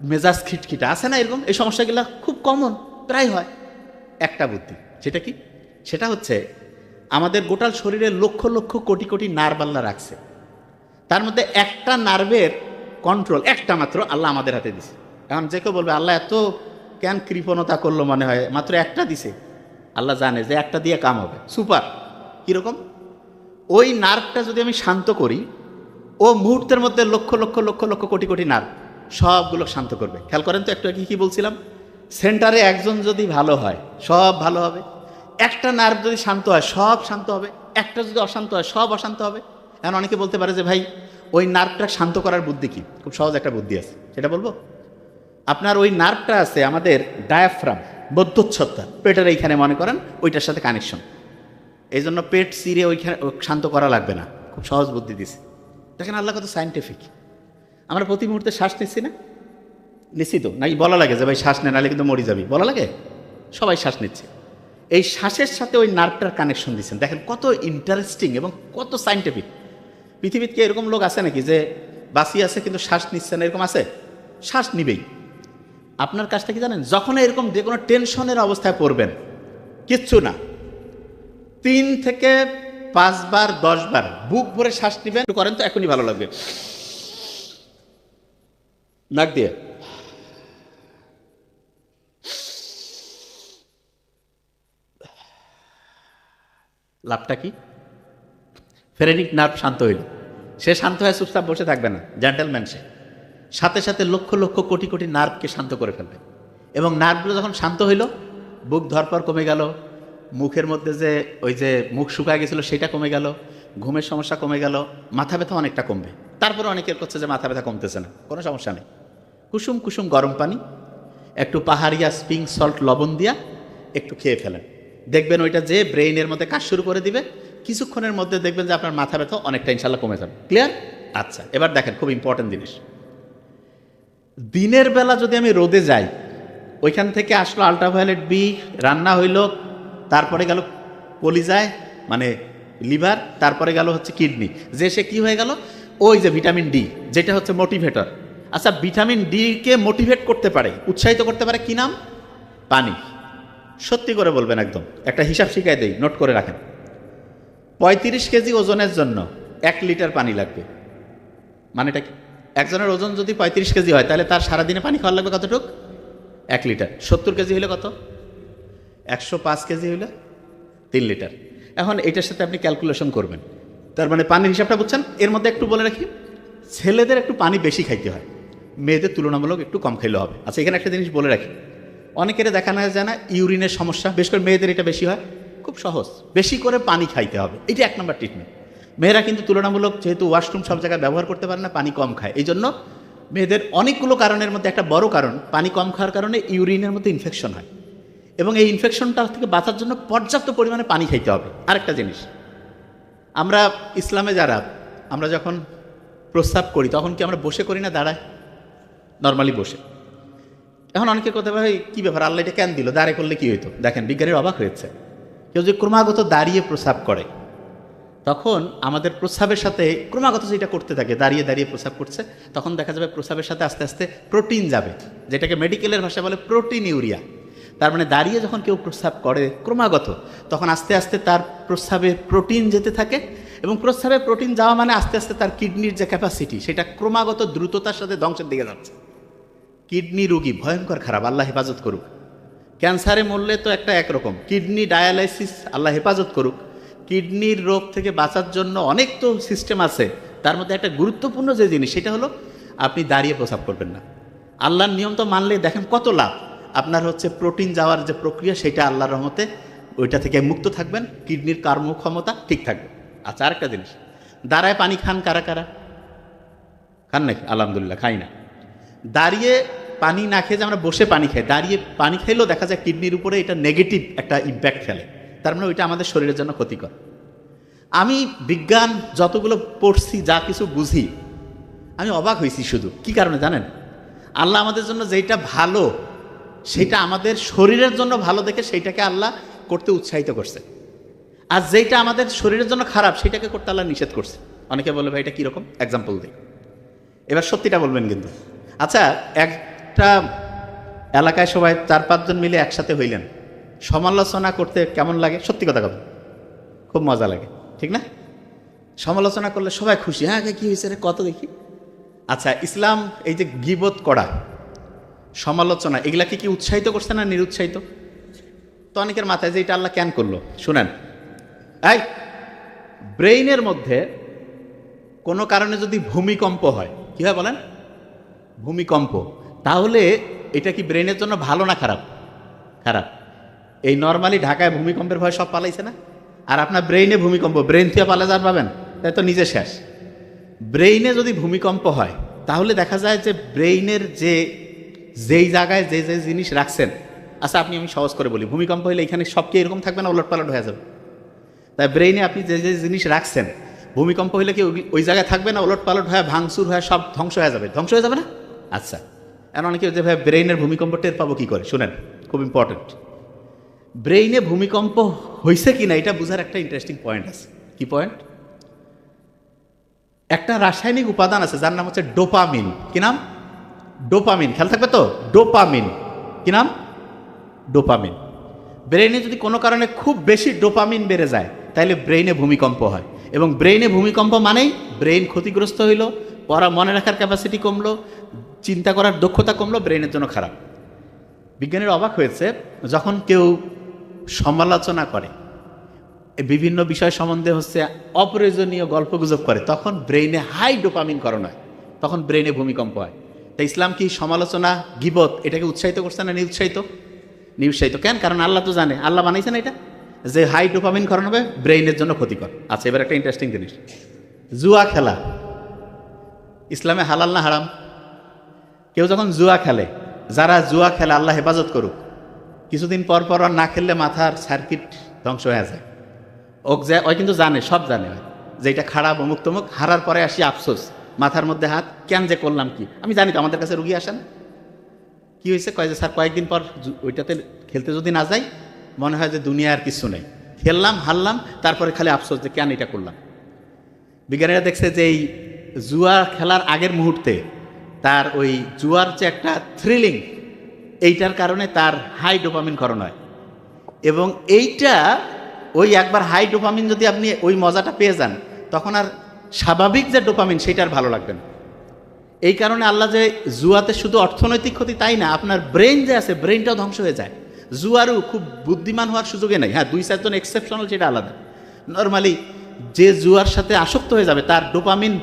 মেজাজ খিটখিটা, আছে না এরকম? এই সমস্যাগুলো খুব কমন, প্রায় হয়। একটা বুদ্ধি, সেটা কি? সেটা হচ্ছে আমাদের গোটাল শরীরে লক্ষ লক্ষ কোটি কোটি নার্ভ আল্লাহ রাখছে, তার মধ্যে একটা নার্ভের কন্ট্রোল একটা মাত্র আল্লাহ আমাদের হাতে দিছে। এখন যে কেউ বলবে আল্লাহ এত কেন কৃপণতা করলো, মনে হয় মাত্র একটা দিছে। আল্লাহ জানে যে একটা দিয়ে কাম হবে। সুপার। কীরকম? ওই নার্ভটা যদি আমি শান্ত করি, ও মুহূর্তের মধ্যে লক্ষ লক্ষ লক্ষ লক্ষ কোটি কোটি নার্ভ সবগুলো শান্ত করবে। খেয়াল করেন তো একটু আগে কি বলছিলাম? সেন্টারে একজন যদি ভালো হয় সব ভালো হবে, একটা নার্ভ যদি শান্ত হয় সব শান্ত হবে, একটা যদি অশান্ত হয় সব অশান্ত হবে। এখন অনেকে বলতে পারে যে ভাই ওই নার্ভটা শান্ত করার বুদ্ধি কি? খুব সহজ একটা বুদ্ধি আছে, সেটা বলবো। আপনার ওই নার্ভটা আছে আমাদের ডায়াফ্রাম, বদ্ধচ্ছদটা, পেটের এইখানে মনে করেন, ওইটার সাথে কানেকশন। এই জন্য পেট চিরে ওইখানে শান্ত করা লাগবে না। খুব সহজ বুদ্ধি দিছে। দেখেন আল্লাহ কত সায়েন্টিফিক। আমরা প্রতি মুহূর্তে শ্বাস নিচ্ছি না? নিচ্ছি তো, নাকি বলা লাগে যে ভাই শ্বাস নেন নাহলে কিন্তু মরে যাবি? বলা লাগে? সবাই শ্বাস নিচ্ছে। এই শ্বাসের সাথে ওই নার্ভটার কানেকশন দিচ্ছেন। দেখেন কত ইন্টারেস্টিং এবং কত সায়েন্টিফিক। পৃথিবীতে কি এরকম লোক আছে নাকি যে বাঁচিয়ে আছে কিন্তু শ্বাস নিচ্ছে না? এরকম আছে? শ্বাস নিবেই। আপনার কাজটা কি জানেন? যখন এরকম যে কোনো টেনশনের অবস্থায় পড়বেন, কিচ্ছু না, 3 থেকে 5 বার 10 বার বুক ভরে শ্বাস নিবেন, করেন তো এখনই ভালো লাগবে। নাক দিয়ে লাভটা কি? ফেরেনিক নার্ভ শান্ত হইল। সে শান্ত হয়ে চুপচাপ বসে থাকবে না, জেন্টেলম্যান সে। সাথে সাথে লক্ষ লক্ষ কোটি কোটি নার্ভকে শান্ত করে ফেলবে। এবং নার্ভগুলো যখন শান্ত হইল, বুক ধরপর কমে গেল, মুখের মধ্যে যে ওই যে মুখ শুকায় গেছিলো সেটা কমে গেল, ঘুমের সমস্যা কমে গেল, মাথা ব্যথা অনেকটা কমবে। তারপরে অনেকের করছে যে মাথা ব্যথা কমতেছে না, কোনো সমস্যা নেই। কুসুম কুসুম গরম পানি, একটু পাহাড়িয়া স্প্রিং সল্ট লবণ দিয়া একটু খেয়ে ফেলেন, দেখবেন ওইটা যে ব্রেইনের মধ্যে কাজ শুরু করে দিবে। কিছুক্ষণের মধ্যে দেখবেন যে আপনার মাথা ব্যথা অনেকটা ইনশাল্লাহ কমে যাবে। ক্লিয়ার? আচ্ছা, এবার দেখেন খুব ইম্পর্টেন্ট জিনিস। দিনের বেলা যদি আমি রোদে যাই, ওইখান থেকে আসলো আল্ট্রাভায়োলেট বি, রান্না হইল, তারপরে গেল কলিজায় মানে লিভার, তারপরে গেল হচ্ছে কিডনি, যে সে কী হয়ে গেল? ওই যে ভিটামিন ডি, যেটা হচ্ছে মোটিভেটর। আচ্ছা, ভিটামিন ডিকে মোটিভেট করতে পারে, উৎসাহিত করতে পারে, কি নাম? পানি। সত্যি করে বলবেন একদম, একটা হিসাব শিখাই দেই, নোট করে রাখেন। 35 কেজি ওজনের জন্য 1 লিটার পানি লাগবে। মানেটা কি? একজনের ওজন যদি 35 কেজি হয়, তাহলে তার সারাদিনে পানি খাওয়া লাগবে কতটুক? 1 লিটার। 70 কেজি হলে কত? 105 কেজি হলে 3 লিটার। এখন এটার সাথে আপনি ক্যালকুলেশন করবেন, তার মানে পানির হিসাবটা বুঝছেন। এর মধ্যে একটু বলে রাখি, ছেলেদের একটু পানি বেশি খাইতে হয়, মেয়েদের তুলনামূলক একটু কম খাইলে হবে। আচ্ছা, এখানে একটা জিনিস বলে রাখি, অনেকের দেখানো যায় না ইউরিনের সমস্যা, বেশ করে মেয়েদের এটা বেশি হয়। খুব সহজ, বেশি করে পানি খাইতে হবে, এটা 1 নম্বর ট্রিটমেন্ট। মেয়েরা কিন্তু তুলনামূলক যেহেতু ওয়াশরুম সব জায়গায় ব্যবহার করতে পারে না, পানি কম খায়, এই জন্য মেয়েদের অনেকগুলো কারণের মধ্যে একটা বড় কারণ, পানি কম খাওয়ার কারণে ইউরিনের মধ্যে ইনফেকশন হয়, এবং এই ইনফেকশনটা থেকে বাঁচার জন্য পর্যাপ্ত পরিমাণে পানি খাইতে হবে। আরেকটা জিনিস, আমরা ইসলামে যারা, আমরা যখন প্রস্রাব করি তখন কি আমরা বসে করি না দাঁড়ায়? নর্মালি বসে। এখন অনেকে কথা ভাই কী ব্যাপার, আল্লাহ এটা কেন দিল, দাঁড়িয়ে করলে কী হইতো? দেখেন বিজ্ঞানীর অবাক হয়েছে, কেউ যে ক্রমাগত দাঁড়িয়ে প্রস্রাব করে, তখন আমাদের প্রস্রাবের সাথে ক্রমাগত যেটা করতে থাকে, দাঁড়িয়ে দাঁড়িয়ে প্রস্রাব করছে, তখন দেখা যাবে প্রস্রাবের সাথে আস্তে আস্তে প্রোটিন যাবে, যেটাকে মেডিকেলের ভাষায় বলে প্রোটিন ইউরিয়া। তার মানে দাঁড়িয়ে যখন কেউ প্রস্রাব করে ক্রমাগত, তখন আস্তে আস্তে তার প্রস্রাবে প্রোটিন যেতে থাকে, এবং প্রস্রাবে প্রোটিন যাওয়া মানে আস্তে আস্তে তার কিডনির যে ক্যাপাসিটি সেটা ক্রমাগত দ্রুততার সাথে ধ্বংসের দিকে যাচ্ছে। কিডনি রোগী ভয়ঙ্কর খারাপ, আল্লাহ হেফাজত করুক। ক্যান্সারে মরলে তো একটা একরকম, কিডনি ডায়ালাইসিস আল্লাহ হেফাজত করুক। কিডনির রোগ থেকে বাঁচার জন্য অনেক তো সিস্টেম আছে, তার মধ্যে একটা গুরুত্বপূর্ণ যে জিনিস সেটা হলো আপনি দাঁড়িয়ে প্রস্রাব করবেন না। আল্লাহর নিয়ম তো মানলে দেখেন কত লাভ। আপনার হচ্ছে প্রোটিন যাওয়ার যে প্রক্রিয়া সেটা আল্লাহর রহমতে ওইটা থেকে মুক্ত থাকবেন, কিডনির কর্মক্ষমতা ঠিক থাকবে। আচ্ছা, আরেকটা জিনিস, দাঁড়ায় পানি খান কারা কারা? খান নাকি? আলহামদুলিল্লাহ, খাই না। দাঁড়িয়ে পানি না খেয়ে যে আমরা বসে পানি খাই, দাঁড়িয়ে পানি খাইলেও দেখা যায় কিডনির উপরে এটা নেগেটিভ একটা ইম্প্যাক্ট ফেলে, তার মানে ওইটা আমাদের শরীরের জন্য ক্ষতিকর। আমি বিজ্ঞান যতগুলো পড়ছি, যা কিছু বুঝি, আমি অবাক হয়েছি। শুধু কি কারণে জানেন? আল্লাহ আমাদের জন্য যেটা ভালো সেটা আমাদের শরীরের জন্য ভালো দেখে সেইটাকে আল্লাহ করতে উৎসাহিত করছে, আর যেটা আমাদের শরীরের জন্য খারাপ সেটাকে করতে আল্লাহ নিষেধ করছে। অনেকে বলে ভাই এটা কীরকম, এক্সাম্পল দিই। এবার সত্যিটা বলবেন কিন্তু। আচ্ছা, একটা এলাকায় সবাই 4-5 জন মিলে একসাথে হইলেন, সমালোচনা করতে কেমন লাগে? সত্যি কথা কথা, খুব মজা লাগে, ঠিক না? সমালোচনা করলে সবাই খুশি, হ্যাঁ কী হয়েছে রে, কত দেখি। আচ্ছা, ইসলাম এই যে গীবত করা, সমালোচনা, এগুলাকে কি উৎসাহিত করছে না নিরুৎসাহিত? তো অনেকের মাথায় যে এটা আল্লাহ কেন করলো, শুনেন। এই ব্রেইনের মধ্যে কোনো কারণে যদি ভূমিকম্প হয়, কি হয় বলেন? ভূমিকম্প, তাহলে এটা কি ব্রেইনের জন্য ভালো না খারাপ? খারাপ। এই নর্মালি ঢাকায় ভূমিকম্পের ভয় সব পালাইছে না, আর আপনার ব্রেইনে ভূমিকম্প, ব্রেইন থেকে পালা যার পাবেন, তাই তো নিজে শেষ। ব্রেইনে যদি ভূমিকম্প হয় তাহলে দেখা যায় যে ব্রেইনের যেই জায়গায় যে যে জিনিস রাখছেন, আচ্ছা আপনি, আমি সহজ করে বলি, ভূমিকম্প হলে এখানে সব কি এরকম থাকবে না, ওলটপালট হয়ে যাবে? তাই ব্রেইনে আপনি যে যে জিনিস রাখছেন, ভূমিকম্প হলে কি ওই জায়গায় থাকবে না, ওলটপালট হয়ে ভাঙচুর হয়ে সব ধ্বংস হয়ে যাবে? ধ্বংস হয়ে যাবে না? আচ্ছা, এখন অনেকে যে ভাই ব্রেইনের ভূমিকম্প টের পাবো কি করে, শুনেন, খুব ইম্পর্টেন্ট। ব্রেইনে ভূমিকম্প হয়েছে কিনা এটা বোঝার একটা ইন্টারেস্টিং পয়েন্ট আছে। কি পয়েন্ট? একটা রাসায়নিক উপাদান আছে যার নাম হচ্ছে ডোপামিন। কি নাম? ডোপামিন। খেয়াল থাকবে তো, ডোপামিন। কি নাম? ডোপামিন। ব্রেইনে যদি কোনো কারণে খুব বেশি ডোপামিন বেড়ে যায় তাহলে ব্রেইনে ভূমিকম্প হয়, এবং ব্রেইনে ভূমিকম্প মানেই ব্রেইন ক্ষতিগ্রস্ত হইল, মনে রাখার ক্যাপাসিটি কমলো, চিন্তা করার দক্ষতা কমলো, ব্রেইনের জন্য খারাপ। বিজ্ঞানীরা অবাক হয়েছে, যখন কেউ সমালোচনা করে, বিভিন্ন বিষয় সম্বন্ধে হচ্ছে অপ্রয়োজনীয় গল্পগুজব করে, তখন ব্রেইনে হাই ডোপামিন করণ হয়, তখন ব্রেইনে ভূমিকম্প হয়। তাই ইসলাম কি সমালোচনা, গীবত এটাকে উৎসাহিত করছে না নিরুৎসাহিত? নিরুৎসাহিত। কেন? কারণ আল্লাহ তো জানে, আল্লাহ বানাইছে না এটা, যে হাই ডোপামিন করণ হবে, ব্রেইনের জন্য ক্ষতিকর। আচ্ছা, এবার একটা ইন্টারেস্টিং জিনিস, জুয়া খেলা ইসলামে হালাল না হারাম? কেউ যখন জুয়া খেলে, যারা জুয়া খেলে আল্লাহ হেফাজত করুক, কিছুদিন পর পর আর না খেললে মাথার সার্কিট ধ্বংস হয়ে যায়। ওই কিন্তু জানে, সব জানে যে এটা খারাপ, অমুক তমুক। হারার পরে আসি আফসোস, মাথার মধ্যে হাত, কেন যে করলাম, কি আমি জানি তো। আমাদের কাছে রুগী আসেন, কি হয়েছে, কয় যে স্যার কয়েকদিন পর ওইটাতে খেলতে যদি না যাই মনে হয় যে দুনিয়া আর কিছু নেই, খেললাম হারলাম, তারপরে খালি আফসোস যে কেন এটা করলাম। বিজ্ঞানীরা দেখছে যে এই জুয়া খেলার আগের মুহূর্তে তার ওই জুয়ার যে একটা থ্রিলিং, এইটার কারণে তার হাই ডোপামিন ক্ষরণ হয়, এবং এইটা ওই একবার হাই ডোপামিন যদি আপনি ওই মজাটা পেয়ে যান, তখন আর স্বাভাবিক যে ডোপামিন সেটা আর ভালো লাগবে না। এই কারণে আল্লাহ যে জুয়াতে শুধু অর্থনৈতিক ক্ষতি তাই না, আপনার ব্রেন যে আছে, ব্রেনটাও ধ্বংস হয়ে যায়। জুয়ারও খুব বুদ্ধিমান হওয়ার সুযোগে নেই। হ্যাঁ, 2-4 জন এক্সেপশনাল, সেটা আলাদা। নর্মালি যে জুয়ার সাথে আসক্ত হয়ে যাবে তার ডোপামিন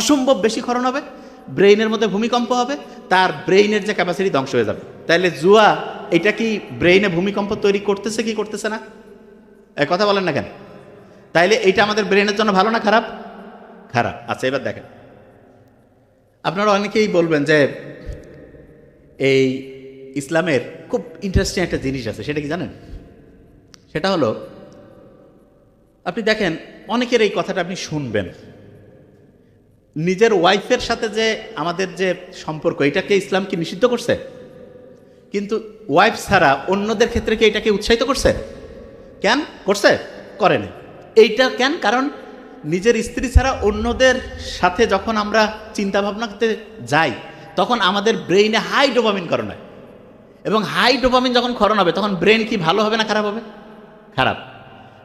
অসম্ভব বেশি ক্ষরণ হবে, ব্রেইনের মধ্যে ভূমিকম্প হবে, তার ব্রেইনের যে ক্যাপাসিটি ধ্বংস হয়ে যাবে। তাইলে জুয়া এটা কি ব্রেইনে ভূমিকম্প তৈরি করতেছে কি করতেছে না? কথা বলেন না কেন? তাইলে এইটা আমাদের ব্রেনের জন্য ভালো না খারাপ? খারাপ। আচ্ছা, এবার দেখেন, আপনারা অনেকেই বলবেন যে এই ইসলামের খুব ইন্টারেস্টিং একটা জিনিস আছে, সেটা কি জানেন? সেটা হলো, আপনি দেখেন অনেকের এই কথাটা আপনি শুনবেন, নিজের ওয়াইফের সাথে যে আমাদের যে সম্পর্ক, এটাকে ইসলাম কি নিষিদ্ধ করছে? কিন্তু ওয়াইফ ছাড়া অন্যদের ক্ষেত্রে কি এটাকে উৎসাহিত করছে? কেন করছে? করেনি। এইটা কেন? কারণ নিজের স্ত্রী ছাড়া অন্যদের সাথে যখন আমরা চিন্তা ভাবনা করতে যাই, তখন আমাদের ব্রেইনে হাই ডোপামিন করণ হয়, এবং হাই ডোপামিন যখন ক্ষরণ হবে তখন ব্রেন কি ভালো হবে না খারাপ হবে? খারাপ।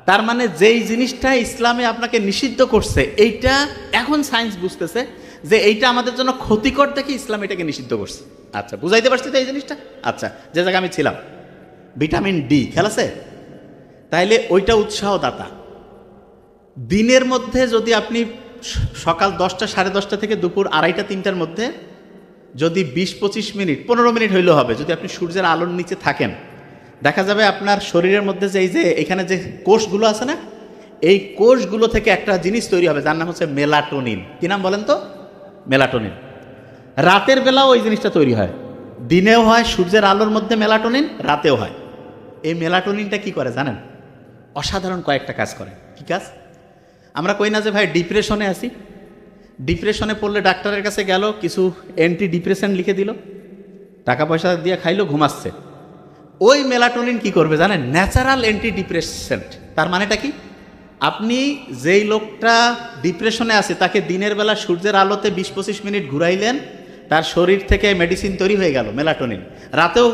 তার মানে যেই জিনিসটা ইসলামে আপনাকে নিষিদ্ধ করছে, এইটা এখন সায়েন্স বুঝতেছে যে এইটা আমাদের জন্য ক্ষতিকর দেখে ইসলাম এটাকে নিষিদ্ধ করছে। আচ্ছা, বুঝাইতে পারছি তো এই জিনিসটা? আচ্ছা, যে জায়গায় আমি ছিলাম, ভিটামিন ডি খেয়াল আছে? তাইলে ওইটা উৎসাহদাতা। দিনের মধ্যে যদি আপনি সকাল 10টা, 10:30 থেকে দুপুর 2:30, 3টার মধ্যে যদি 20-25 মিনিট, 15 মিনিট হইলেও হবে, যদি আপনি সূর্যের আলোর নিচে থাকেন, দেখা যাবে আপনার শরীরের মধ্যে যে এই যে এখানে যে কোষগুলো আছে না, এই কোষগুলো থেকে একটা জিনিস তৈরি হবে যার নাম হচ্ছে মেলাটোনিন। কি নাম বলেন তো? মেলাটোনিন। রাতের বেলাও ওই জিনিসটা তৈরি হয়, দিনেও হয় সূর্যের আলোর মধ্যে মেলাটোনিন, রাতেও হয়। এই মেলাটোনিনটা কি করে জানেন? অসাধারণ কয়েকটা কাজ করে। কি কাজ? আমরা কই না যে ভাই ডিপ্রেশনে আছি, ডিপ্রেশনে পড়লে ডাক্তারের কাছে গেল, কিছু অ্যান্টি ডিপ্রেশন লিখে দিল, টাকা পয়সা দিয়ে খাইলো, ঘুমাচ্ছে। ওই মেলাটোনিন কি করবে জানেন? Natural anti depressant. তার মানেটা কি? আপনি যেই লোকটা ডিপ্রেশনে আছে তাকে দিনের বেলা সূর্যের আলোতে 20-25 মিনিট ঘুরাইলেন, তার শরীর থেকে মেডিসিন তৈরি হয়ে গেল, মেলাটোনিন। রাতেও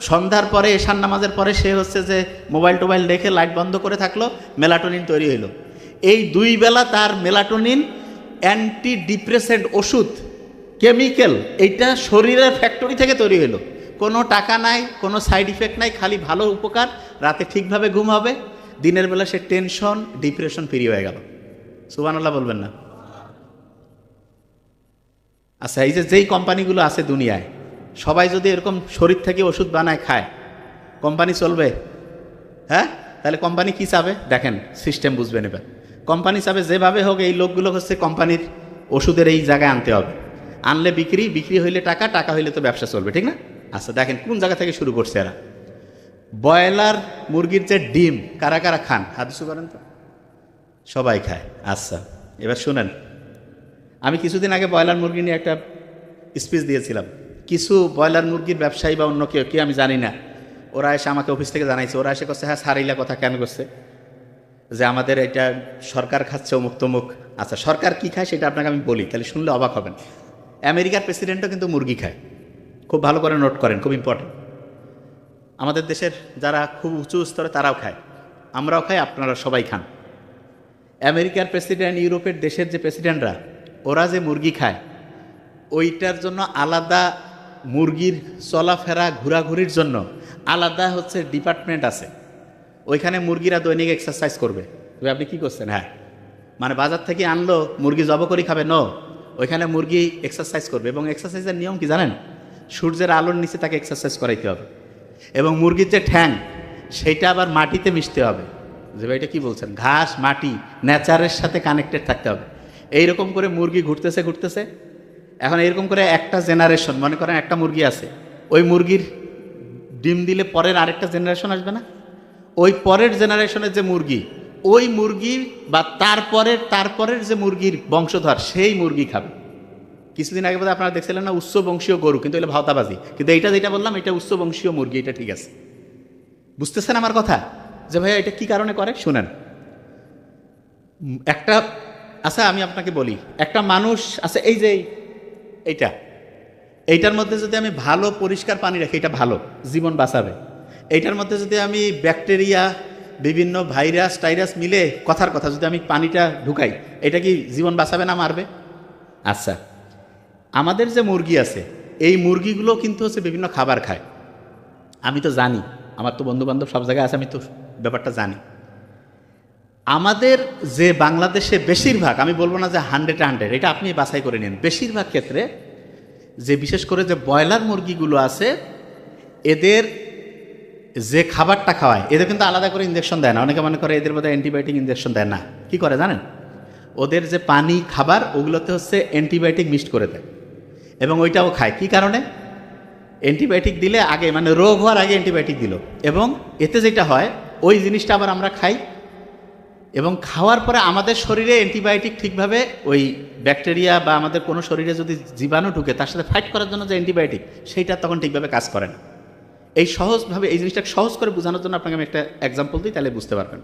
সন্ধ্যার পরে, এশার নামাজের পরে সে হচ্ছে যে মোবাইল টোবাইল রেখে লাইট বন্ধ করে থাকলো, মেলাটোনিন তৈরি হইল। এই 2 বেলা তার মেলাটোনিন অ্যান্টি ডিপ্রেসেন্ট ওষুধ, কেমিক্যাল, এইটা শরীরের ফ্যাক্টরি থেকে তৈরি হইল। কোনো টাকা নাই, কোনো সাইড ইফেক্ট নাই, খালি ভালো উপকার। রাতে ঠিকভাবে ঘুম হবে, দিনের বেলা সে টেনশন, ডিপ্রেশন ফ্রি হয়ে গেল। সুবহানাল্লাহ বলবেন না? আচ্ছা, এই যে যেই কোম্পানিগুলো আছে দুনিয়ায়, সবাই যদি এরকম শরীর থেকে ওষুধ বানায় খায়, কোম্পানি চলবে? হ্যাঁ? তাহলে কোম্পানি কি চাবে দেখেন, সিস্টেম বুঝবেন এবার। কোম্পানি চাবে যেভাবে হোক এই লোকগুলো হচ্ছে কোম্পানির ওষুধের এই জায়গায় আনতে হবে, আনলে বিক্রি, বিক্রি হইলে টাকা, টাকা হইলে তো ব্যবসা চলবে, ঠিক না? আচ্ছা দেখেন কোন জায়গা থেকে শুরু করছে এরা। ব্রয়লার মুরগির যে ডিম কারা কারা খান? হাত উঁচু করেন তো। সবাই খায়। আচ্ছা, এবার শুনেন, আমি কিছুদিন আগে ব্রয়লার মুরগি নিয়ে একটা স্পিচ দিয়েছিলাম। কিছু ব্রয়লার মুরগির ব্যবসায়ী বা অন্য কেউ, কি আমি জানি না, ওরা এসে আমাকে অফিস থেকে জানাইছে, ওরা এসে করছে হ্যাঁ সারিলা কথা কেন করছে, যে আমাদের এটা সরকার খাচ্ছে অমুক তমুক। আচ্ছা, সরকার কি খায় সেটা আপনাকে আমি বলি, তাহলে শুনলে অবাক হবেন। আমেরিকার প্রেসিডেন্টও কিন্তু মুরগি খায়, খুব ভালো করে নোট করেন, খুব ইম্পর্টেন্ট। আমাদের দেশের যারা খুব উঁচু স্তরে তারাও খায়, আমরাও খাই, আপনারা সবাই খান। আমেরিকার প্রেসিডেন্ট, ইউরোপের দেশের যে প্রেসিডেন্টরা, ওরা যে মুরগি খায়, ওইটার জন্য আলাদা, মুরগির চলাফেরা ঘোরাঘুরির জন্য আলাদা হচ্ছে ডিপার্টমেন্ট আছে। ওইখানে মুরগিরা দৈনিক এক্সারসাইজ করবে। তবে আপনি কী করছেন? হ্যাঁ, মানে বাজার থেকে আনলো মুরগি জব করে খাবে? নো, ওইখানে মুরগি এক্সারসাইজ করবে। এবং এক্সারসাইজের নিয়ম কি জানেন? সূর্যের আলোর নিচে তাকে এক্সারসাইজ করাইতে হবে। এবং মুরগির যে ঠ্যাং, সেইটা আবার মাটিতে মিশতে হবে। যে ভাই এটা কী বলছেন? ঘাস, মাটি, নেচারের সাথে কানেক্টেড থাকতে হবে। এইরকম করে মুরগি ঘুরতেছে ঘুরতেছে। এখন এরকম করে একটা জেনারেশন, মনে করেন একটা মুরগি আছে, ওই মুরগির ডিম দিলে পরের আরেকটা জেনারেশন আসবে না? ওই পরের জেনারেশনের যে মুরগি, ওই মুরগি বা তারপরের যে মুরগির বংশধর, সেই মুরগি খাবে। কিছুদিন আগে বোধহয় আপনারা দেখছিলেন না উচ্চ বংশীয় গরু, কিন্তু এটা ভাওতাবাজি। কিন্তু এইটা যেটা বললাম, এটা উচ্চ বংশীয় মুরগি, এটা ঠিক আছে। বুঝতেছেন আমার কথা? যে ভাইয়া এটা কি কারণে করে শুনেন। একটা, আচ্ছা আমি আপনাকে বলি, একটা মানুষ আছে, এই যে এইটার মধ্যে যদি আমি ভালো পরিষ্কার পানি রাখি, এটা ভালো, জীবন বাঁচাবে। এইটার মধ্যে যদি আমি ব্যাকটেরিয়া, বিভিন্ন ভাইরাস টাইরাস মিলে, কথার কথা, যদি আমি পানিটা ঢুকাই, এটা কি জীবন বাঁচাবে না মারবে? আচ্ছা, আমাদের যে মুরগি আছে, এই মুরগিগুলো কিন্তু হচ্ছে বিভিন্ন খাবার খায়। আমি তো জানি, আমার তো বন্ধুবান্ধব সব জায়গায় আছে, আমি তো ব্যাপারটা জানি। আমাদের যে বাংলাদেশে বেশিরভাগ, আমি বলবো না যে 100, এটা আপনি বাছাই করে নিন, বেশিরভাগ ক্ষেত্রে যে বিশেষ করে যে ব্রয়লার মুরগিগুলো আছে, এদের যে খাবারটা খাওয়ায়, এদের কিন্তু আলাদা করে ইঞ্জেকশন দেয় না। অনেকে মনে করে এদের মধ্যে অ্যান্টিবায়োটিক ইঞ্জেকশন দেয় না। কি করে জানেন? ওদের যে পানি, খাবার, ওগুলোতে হচ্ছে অ্যান্টিবায়োটিক মিক্সড করে দেয়, এবং ওইটাও খায়। কি কারণে? অ্যান্টিবায়োটিক দিলে আগে, মানে রোগ হওয়ার আগে অ্যান্টিবায়োটিক দিল, এবং এতে যেটা হয়, ওই জিনিসটা আবার আমরা খাই, এবং খাওয়ার পরে আমাদের শরীরে অ্যান্টিবায়োটিক ঠিকভাবে, ওই ব্যাকটেরিয়া বা আমাদের কোনো শরীরে যদি জীবাণু ঢুকে, তার সাথে ফাইট করার জন্য যে অ্যান্টিবায়োটিক, সেইটা তখন ঠিকভাবে কাজ করে না। এই সহজভাবে, এই জিনিসটাকে সহজ করে বোঝানোর জন্য আপনাকে আমি একটা এক্সাম্পল দিই, তাহলে বুঝতে পারবেন।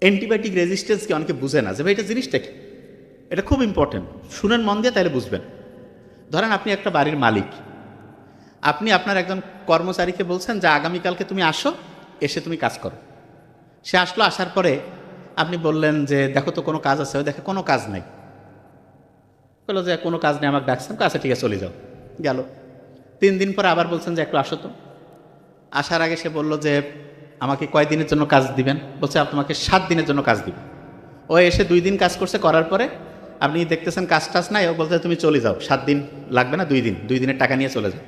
অ্যান্টিবায়োটিক রেজিস্ট্যান্সকে অনেকে বুঝে না, যে ভাই এটা জিনিসটা কি। এটা খুব ইম্পর্টেন্ট, শুনেন মন দিয়ে, তাহলে বুঝবেন। ধরেন আপনি একটা বাড়ির মালিক, আপনি আপনার একজন কর্মচারীকে বলছেন যে আগামীকালকে তুমি আসো, এসে তুমি কাজ করো। সে আসলো, আসার পরে আপনি বললেন যে দেখো তো কোনো কাজ আছে, ওই দেখে কোনো কাজ নাই। বললো যে কোনো কাজ নেই, আমাকে ডাকছেন, আচ্ছা ঠিক আছে চলে যাও, গেল। 3 দিন পরে আবার বলছেন যে একটু আসো তো। আসার আগে সে বলল যে আমাকে কয় দিনের জন্য কাজ দিবেন? বলছে তোমাকে 7 দিনের জন্য কাজ দিব। ও এসে 2 দিন কাজ করছে, করার পরে আপনি দেখতেছেন কাজ টাজ নাই, ও বলতে তুমি চলে যাও, 7 দিন লাগবে না, 2 দিন, 2 দিনের টাকা নিয়ে চলে যাও।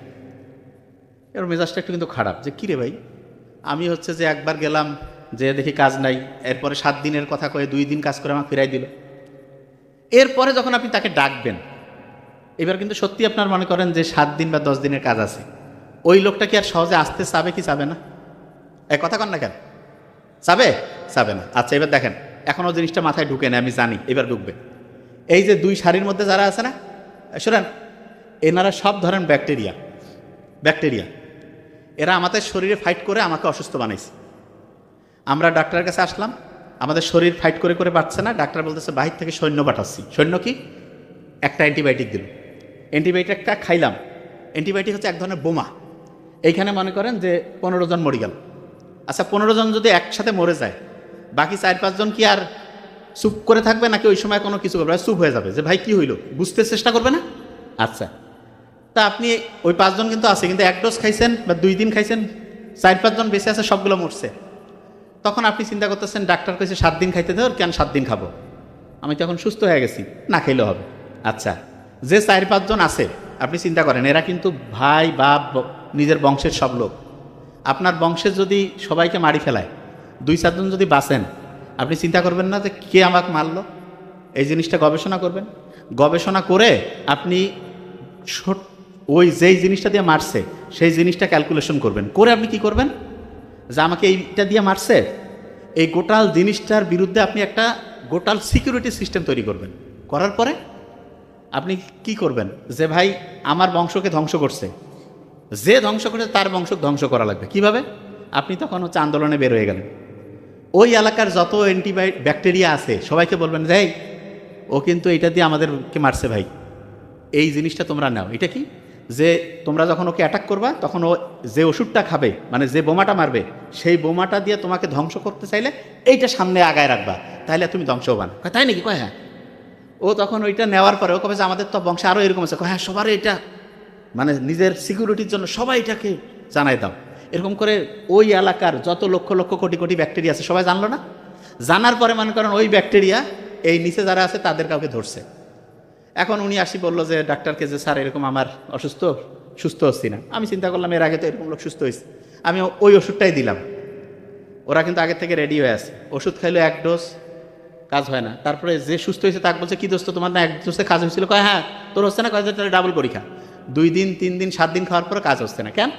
এর মেজাজটা একটু কিন্তু খারাপ, যে কিরে ভাই, আমি হচ্ছে যে একবার গেলাম, যে দেখি কাজ নাই, এরপরে 7 দিনের কথা কয়ে 2 দিন কাজ করে আমাকে ফিরাই দিল। এরপরে যখন আপনি তাকে ডাকবেন, এবার কিন্তু সত্যি আপনার মনে করেন যে 7 দিন বা 10 দিনের কাজ আছে, ওই লোকটা কি আর সহজে আসতে চাবে কি চাবে না? এক কথা কন না কেন, চাবে? চাবে না। আচ্ছা এবার দেখেন, এখনও জিনিসটা মাথায় ঢুকে না, আমি জানি এবার ঢুকবে। এই যে 2 সারির মধ্যে যারা আছে না, শোনেন, এনারা সব ধরেন ব্যাকটেরিয়া, এরা আমাদের শরীরে ফাইট করে আমাকে অসুস্থ বানাইছে। আমরা ডাক্তারের কাছে আসলাম, আমাদের শরীর ফাইট করে করে পারছে না, ডাক্তার বলতেছে বাহির থেকে সৈন্য পাঠাচ্ছি। সৈন্য কি? একটা অ্যান্টিবায়োটিক দিল, অ্যান্টিবায়োটিকটা খাইলাম। অ্যান্টিবায়োটিক হচ্ছে এক ধরনের বোমা। এইখানে মনে করেন যে 15 জন মরে গেল। আচ্ছা 15 জন যদি একসাথে মরে যায়, বাকি 4-5 জন কি আর চুপ করে থাকবে, নাকি ওই সময় কোনো কিছু করবে? চুপ হয়ে যাবে, যে ভাই কি হইল, বুঝতে চেষ্টা করবে না? আচ্ছা, তা আপনি ওই 5 জন কিন্তু আছে, কিন্তু 1 ডোজ খাইছেন বা 2 দিন খাইছেন, 4-5 জন বেঁচে আছে, সবগুলো মরছে। তখন আপনি চিন্তা করতেছেন ডাক্তার কইছে 7 দিন খাইতে দেওয়ার, কেন 7 দিন খাবো, আমি তো এখন সুস্থ হয়ে গেছি, না খাইলেও হবে। আচ্ছা, যে 4-5 জন আছে, আপনি চিন্তা করেন, এরা কিন্তু ভাই বাপ নিজের বংশের সব লোক। আপনার বংশের যদি সবাইকে মারি ফেলায়, 2-4 জন যদি বাঁচেন, আপনি চিন্তা করবেন না যে কে আমাকে মারলো? এই জিনিসটা গবেষণা করবেন। গবেষণা করে আপনি ওই যেই জিনিসটা দিয়ে মারছে সেই জিনিসটা ক্যালকুলেশন করবেন, করে আপনি কি করবেন, যে আমাকে এইটা দিয়ে মারছে, এই গোটাল জিনিসটার বিরুদ্ধে আপনি একটা গোটাল সিকিউরিটি সিস্টেম তৈরি করবেন। করার পরে আপনি কি করবেন, যে ভাই আমার বংশকে ধ্বংস করছে, যে ধ্বংস করছে তার বংশ ধ্বংস করা লাগবে। কিভাবে? আপনি তখন হচ্ছে আন্দোলনে বের হয়ে গেলেন। ওই এলাকার যত ব্যাকটেরিয়া আছে সবাইকে বলবেন যে ও কিন্তু এটা দিয়ে আমাদেরকে মারছে ভাই, এই জিনিসটা তোমরা নাও। এটা কি, যে তোমরা যখন ওকে অ্যাটাক করবা, তখন ও যে ওষুধটা খাবে, মানে যে বোমাটা মারবে, সেই বোমাটা দিয়ে তোমাকে ধ্বংস করতে চাইলে এইটা সামনে আগায় রাখবা, তাহলে তুমি ধ্বংস হবান। তাই নাকি? কয় হ্যাঁ। ও তখন ওইটা নেওয়ার পরে ও কবে যে আমাদের তো বংশে আরও এরকম আছে, হ্যাঁ সবার এটা, মানে নিজের সিকিউরিটির জন্য সবাই এটাকে জানাই দাও। এরকম করে ওই এলাকার যত লক্ষ লক্ষ কোটি কোটি ব্যাকটেরিয়া আছে সবাই জানলো না। জানার পরে মনে করেন ওই ব্যাকটেরিয়া এই নিচে যারা আছে তাদের কাউকে ধরছে। এখন উনি আসি বললো যে ডাক্তারকে যে স্যার এরকম আমার সুস্থ হচ্ছি না। আমি চিন্তা করলাম এর আগে তো এরকম লোক সুস্থ হয়েছে, আমি ওই ওষুধটাই দিলাম। ওরা কিন্তু আগের থেকে রেডি হয়ে আছে, ওষুধ খাইলো 1 ডোজ, কাজ হয় না। তারপরে যে সুস্থ হয়েছে তাকে বলছে কি দোস্ত তোমার না 1 ডোজে কাজ হয়েছিল? কয় হ্যাঁ। তোর হচ্ছে না? কয় তাহলে ডাবল পরীক্ষা। 2 দিন 3 দিন 7 দিন খাওয়ার পরে কাজ হচ্ছে না। কেন?